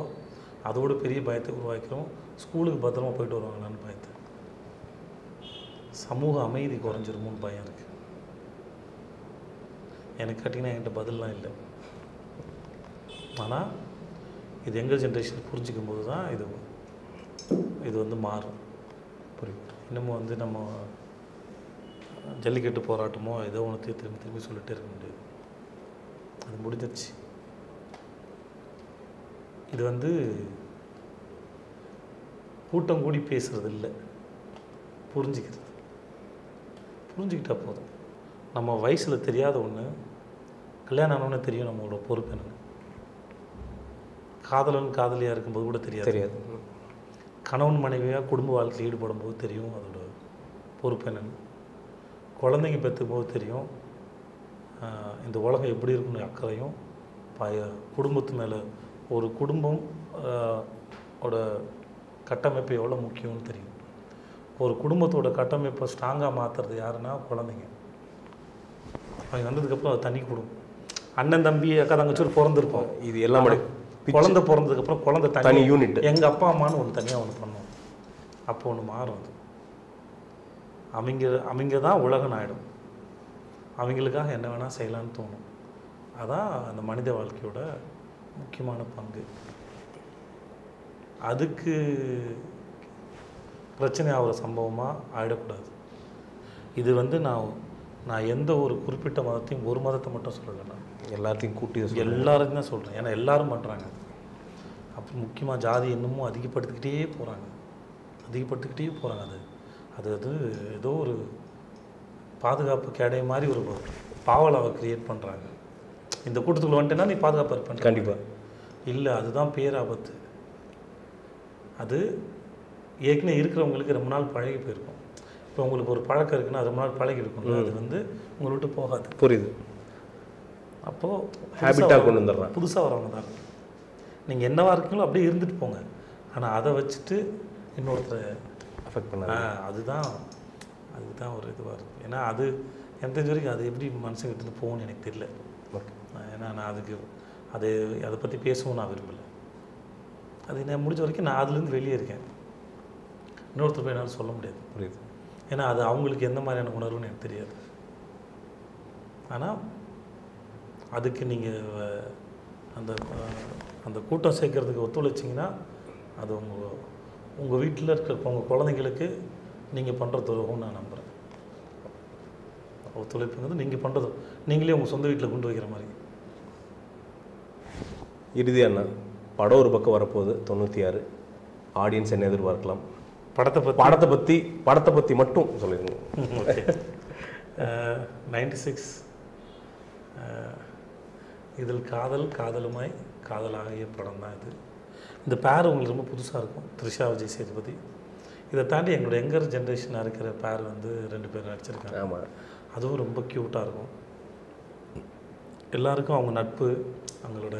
அதோட பெரிய பயத்தை உருவாக்கிறோம். ஸ்கூலுக்கு பத்திரமா போயிட்டு வருவாங்களான்னு பயத்தை. சமூக அமைதி குறைஞ்சிருமோன்னு பயம் இருக்குது எனக்கு. கேட்டிங்கன்னா என்கிட்ட பதிலெலாம் இல்லை. ஆனால் இது எங்கள் ஜென்ரேஷன் புரிஞ்சிக்கும் போது தான் இது வந்து மாறும். புரியும். இன்னமும் வந்து நம்ம ஜல்லிக்கட்டு போராட்டமோ ஏதோ ஒன்று திரும்பி சொல்லிகிட்டே இருக்க முடியாது. அது முடிஞ்சிருச்சு. இது வந்து கூட்டம் கூடி பேசுகிறது இல்லை, புரிஞ்சுக்கிட்டா போதும். நம்ம வயசில் தெரியாத ஒன்று கல்யாணம் ஆனோன்னு தெரியும் நம்மளோட பொறுப்பு என்னன்னு. காதலியாக இருக்கும்போது கூட தெரியாது. கணவன் மனைவியாக குடும்ப வாழ்க்கையில் ஈடுபடும் போது தெரியும் அதோட பொறுப்பு என்னென்னு. குழந்தைங்க பெற்றும் போது தெரியும் இந்த உலகம் எப்படி இருக்குன்னு அக்கறையும் குடும்பத்து மேலே. ஒரு குடும்பம் ஓட கட்டமைப்பு எவ்வளோ முக்கியம்னு தெரியும். ஒரு குடும்பத்தோட கட்டமைப்பை ஸ்ட்ராங்காக மாற்றுறது யாருன்னா குழந்தைங்க. அவங்க வந்ததுக்கப்புறம் அது தனி குடும்பம். அண்ணன் தம்பி அக்கா தங்கச்சூர் பிறந்திருப்போம். இது எல்லாம் குழந்தை பிறந்ததுக்கப்புறம் குழந்தை தனி யூனிட். எங்கள் அப்பா அம்மானு ஒன்று தனியாக ஒன்று பண்ணோம். அப்போ ஒன்று மாறும். அது அவங்க தான் உலகம் ஆகிடும். அவங்களுக்காக என்ன வேணால் செய்யலான்னு தோணும். அதான் அந்த மனித வாழ்க்கையோட முக்கியமான பங்கு. அதுக்கு பிரச்சனை ஆகிற சம்பவமாக ஆகிடக்கூடாது. இது வந்து நான் எந்த ஒரு குறிப்பிட்ட மதத்தையும் ஒரு மதத்தை மட்டும் சொல்லலை. நான் எல்லாத்தையும் கூட்டி எல்லாருக்கும் தான் சொல்கிறேன். ஏன்னா எல்லோரும் பண்ணுறாங்க. அப்புறம் முக்கியமாக ஜாதி இன்னமும் அதிகப்படுத்திக்கிட்டே போகிறாங்க. அது அது ஏதோ ஒரு பாதுகாப்பு கேடை மாதிரி ஒரு பாவலாவை க்ரியேட் பண்ணுறாங்க. இந்த கூட்டத்துக்குள்ள வந்துட்டேன்னா நீ பாதுகாப்பாக இருப்பேன். கண்டிப்பாக இல்லை, அதுதான் பேராபத்து. அது ஏற்கனவே இருக்கிறவங்களுக்கு ரொம்ப நாள் பழகி போயிருக்கும். இப்போ உங்களுக்கு ஒரு பழக்கம் இருக்குன்னா ரொம்ப நாள் பழகி இருக்கும். அது வந்து உங்களை விட்டு போகாது. புரியுது. அப்போது ஹேபிட்டாக கொண்டு வந்துடுறேன். புதுசாக வரவங்க தான் நீங்கள் என்னவா இருக்கீங்களோ அப்படியே இருந்துட்டு போங்க. ஆனால் அதை வச்சுட்டு இன்னொருத்தரை அஃபெக்ட் பண்ண அதுதான் ஒரு இதுவாக இருக்குது. ஏன்னா அது எனக்கு தெரிஞ்ச வரைக்கும் அது எப்படி மனுஷங்கிட்ட போகணும்னு எனக்கு தெரியல. ஏன்னா நான் அதை பற்றி பேசவும் நான் விரும்பலை. அது என்ன முடிஞ்ச வரைக்கும் நான் அதுலேருந்து வெளியே இருக்கேன். இன்னொருத்தர் போய் என்னால் சொல்ல முடியாது. புரியுது. ஏன்னா அது அவங்களுக்கு எந்த மாதிரியான உணர்வுன்னு எனக்கு தெரியாது. ஆனால் அதுக்கு நீங்கள் அந்த கூட்டம் சேர்க்கறதுக்கு ஒத்துழைச்சிங்கன்னா அது உங்கள் வீட்டில் இருக்கிற உங்கள் குழந்தைங்களுக்கு நீங்கள் பண்ணுற துரோகம்னு நான் நம்புகிறேன். ஒத்துழைப்புங்கிறது நீங்கள் பண்ணுறது நீங்களே உங்கள் சொந்த வீட்டில் கொண்டு வைக்கிற மாதிரி. இறுதியாக என்ன படம் ஒரு பக்கம் வரப்போகுது 96. ஆடியன்ஸ் என்ன எதிர்பார்க்கலாம்? படத்தை பற்றி மட்டும் சொல்லிடுங்க. 96 இதில் காதலுமாய் காதலாகிய படம் தான் இது. இந்த பேர் உங்களுக்கு ரொம்ப புதுசாக இருக்கும். த்ரிஷா, விஜய் சேதுபதி. இதை தாண்டி எங்களோட யங்கர் ஜென்ரேஷனாக இருக்கிற பேர் வந்து 2 பேர் நடிச்சிருக்காங்க. ஆமாம், அதுவும் ரொம்ப க்யூட்டாக இருக்கும். எல்லாருக்கும் அவங்க நட்பு, அவங்களோட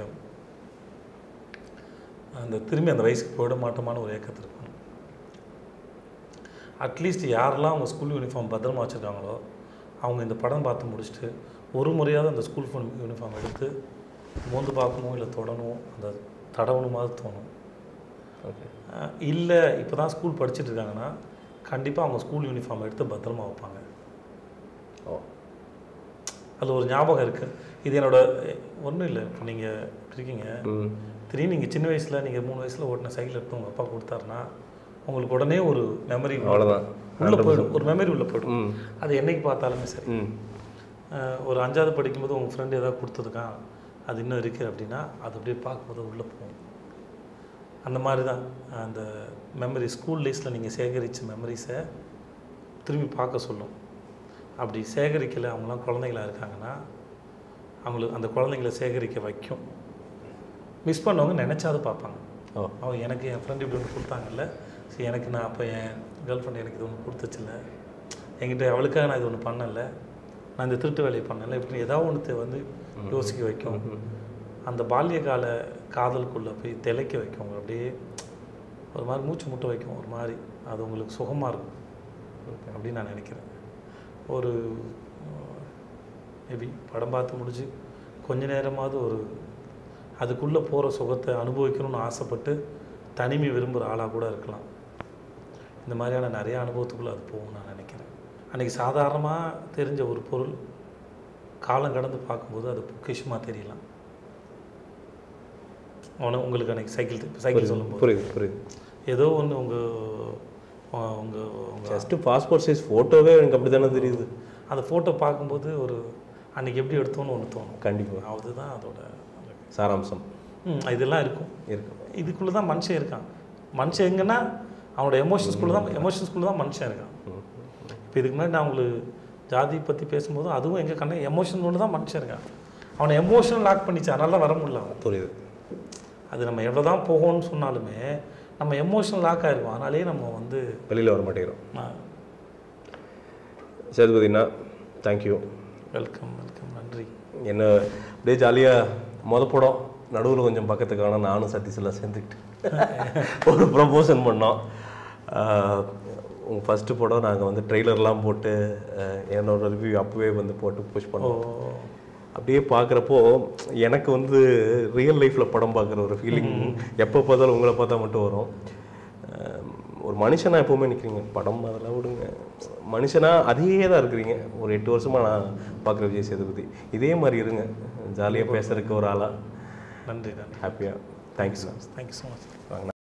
அந்த திரும்பி அந்த வயசுக்கு போயிட மாட்டோமான ஒரு ஏக்கத்தில் இருக்கும். அட்லீஸ்ட் யாரெல்லாம் அவங்க ஸ்கூல் யூனிஃபார்ம் பத்திரமா வச்சுருக்காங்களோ அவங்க இந்த படம் பார்த்து முடிச்சுட்டு ஒரு முறையாவது அந்த ஸ்கூல் யூனிஃபார்ம் எடுத்து மோந்து பார்க்கணும், இல்லை தொடணும், அந்த தடவணுமாவது தோணும். இல்லை இப்போ தான் ஸ்கூல் படிச்சுட்டு இருக்காங்கன்னா கண்டிப்பாக அவங்க ஸ்கூல் யூனிஃபார்ம் எடுத்து பத்திரமா வைப்பாங்க. அது ஒரு ஞாபகம் இருக்குது. இது என்னோட ஒன்றும் இல்லை. இப்போ நீங்கள் இருக்கீங்க திடீர்னு நீங்கள் சின்ன வயசில் நீங்கள் 3 வயசில் ஓட்டின சைக்கிள் எடுத்து உங்கள் அப்பா கொடுத்தாருன்னா உங்களுக்கு உடனே ஒரு மெமரி அவ்வளோதான் உள்ளே போய்டும். ஒரு மெமரி உள்ளே போய்டும். அது என்றைக்கு பார்த்தாலுமே சரி. ஒரு 5வது படிக்கும்போது உங்கள் ஃப்ரெண்டு ஏதாவது கொடுத்ததுக்கான் அது இன்னும் இருக்குது அப்படின்னா அது அப்படியே பார்க்கும்போது உள்ளே போகும். அந்த மாதிரி தான் அந்த மெமரி ஸ்கூல் டேஸில் நீங்கள் சேகரித்த மெமரிஸை திரும்பி பார்க்க சொல்லும். அப்படி சேகரிக்கலை, அவங்களாம் குழந்தைங்களாக இருக்காங்கன்னா அவங்களுக்கு அந்த குழந்தைங்கள சேகரிக்க வைக்கும். மிஸ் பண்ணவங்க நினச்சாது பார்ப்பாங்க. அவங்க எனக்கு என் ஃப்ரெண்டு இப்படி ஒன்று கொடுத்தாங்கல்ல, சரி எனக்கு நான் அப்போ என் கேர்ள் ஃப்ரெண்ட் எனக்கு இது ஒன்று கொடுத்துச்சில்ல, என்கிட்ட அவளுக்காக நான் இது ஒன்று பண்ணலை, நான் இந்த திருட்டு வேலையை பண்ணலை, இப்படி ஏதாவது ஒன்று வந்து யோசிக்க வைக்கும். அந்த பால்ய கால காதலுக்குள்ளே போய் திளைக்க வைக்கும். அவங்க அப்படியே ஒரு மாதிரி மூச்சு முட்டை வைக்கும். ஒரு மாதிரி அது உங்களுக்கு சுகமாக இருக்கும் அப்படின்னு நான் நினைக்கிறேன். ஒரு மேபி படம் பார்த்து முடிஞ்சு கொஞ்ச நேரமாவது ஒரு அதுக்குள்ளே போகிற சுகத்தை அனுபவிக்கணும்னு ஆசைப்பட்டு தனிமை விரும்புகிற ஆளாக கூட இருக்கலாம். இந்த மாதிரியான நிறையா அனுபவத்துக்குள்ளே அது போகும் நான் நினைக்கிறேன். அன்றைக்கி சாதாரணமாக தெரிஞ்ச ஒரு பொருள் காலம் கடந்து பார்க்கும்போது அது பொக்கிஷமாக தெரியலாம். உங்களுக்கு அன்றைக்கி சைக்கிள் சொல்லும்போது புரியுது ஏதோ ஒன்று உங்கள் ஜஸ்ட்டு பாஸ்போர்ட் சைஸ் ஃபோட்டோவே எனக்கு அப்படி தானே தெரியுது. அந்த ஃபோட்டோ பார்க்கும்போது ஒரு அன்றைக்கி எப்படி எடுத்தோன்னு ஒன்று தோணும். கண்டிப்பாக அதுதான் அதோட சாராம்சம். இதெல்லாம் இருக்கும். இதுக்குள்ளே தான் மனுஷன் இருக்கான். மனுஷன் எங்கன்னா அவனோட எமோஷன்ஸ்குள்ளே தான் மனுஷன் இருக்கான். இப்போ இதுக்கு முன்னாடி நான் உங்களுக்கு ஜாதி பற்றி பேசும்போது அதுவும் எங்கள் கண்ண எமோஷன் ஒன்று தான் மனுஷன் இருக்கான். அவனை எமோஷனல் லாக் பண்ணிச்சு, அதனால தான் வர முடியல. அவன் புரியுது. அது நம்ம எவ்வளோ தான் போகணும்னு சொன்னாலுமே நம்ம எமோஷனல் லாக் ஆகிருக்கும். அதனாலே நம்ம வந்து வெளியில் வர மாட்டேங்கிறோம். சேதுபதினா தேங்க்யூ. வெல்கம். நன்றி. என்ன அப்படியே ஜாலியாக படம் நடுவில் கொஞ்சம் பக்கத்துக்கான நானும் சதீஷெல்லாம் சேர்ந்துக்கிட்டு ஒரு ப்ரமோஷன் பண்ணோம். உங்கள் ஃபஸ்ட்டு படம் நாங்கள் வந்து ட்ரெய்லர்லாம் போட்டு என்னோட ரிவ்யூ அப்போவே வந்து போட்டு புஷ் பண்ணோம். அப்படியே பார்க்குறப்போ எனக்கு வந்து ரியல் லைஃப்பில் படம் பார்க்குற ஒரு ஃபீலிங் எப்போ பார்த்தாலும் உங்களை பார்த்தா மட்டும் வரும். ஒரு மனுஷனாக எப்போவுமே நிற்கிறீங்க, படம் அதெல்லாம் விடுங்க, மனுஷனாக அதே தான் இருக்கிறீங்க. ஒரு 8 வருஷமாக நான் பார்க்குற விஜய் சேதுபதி இதே மாதிரி இருங்க, ஜாலியாக பேசுறதுக்கு ஒரு ஆளாக. நன்றி நன்றி, ஹாப்பியாக. Thank you sir. Thank you so much. வாங்க.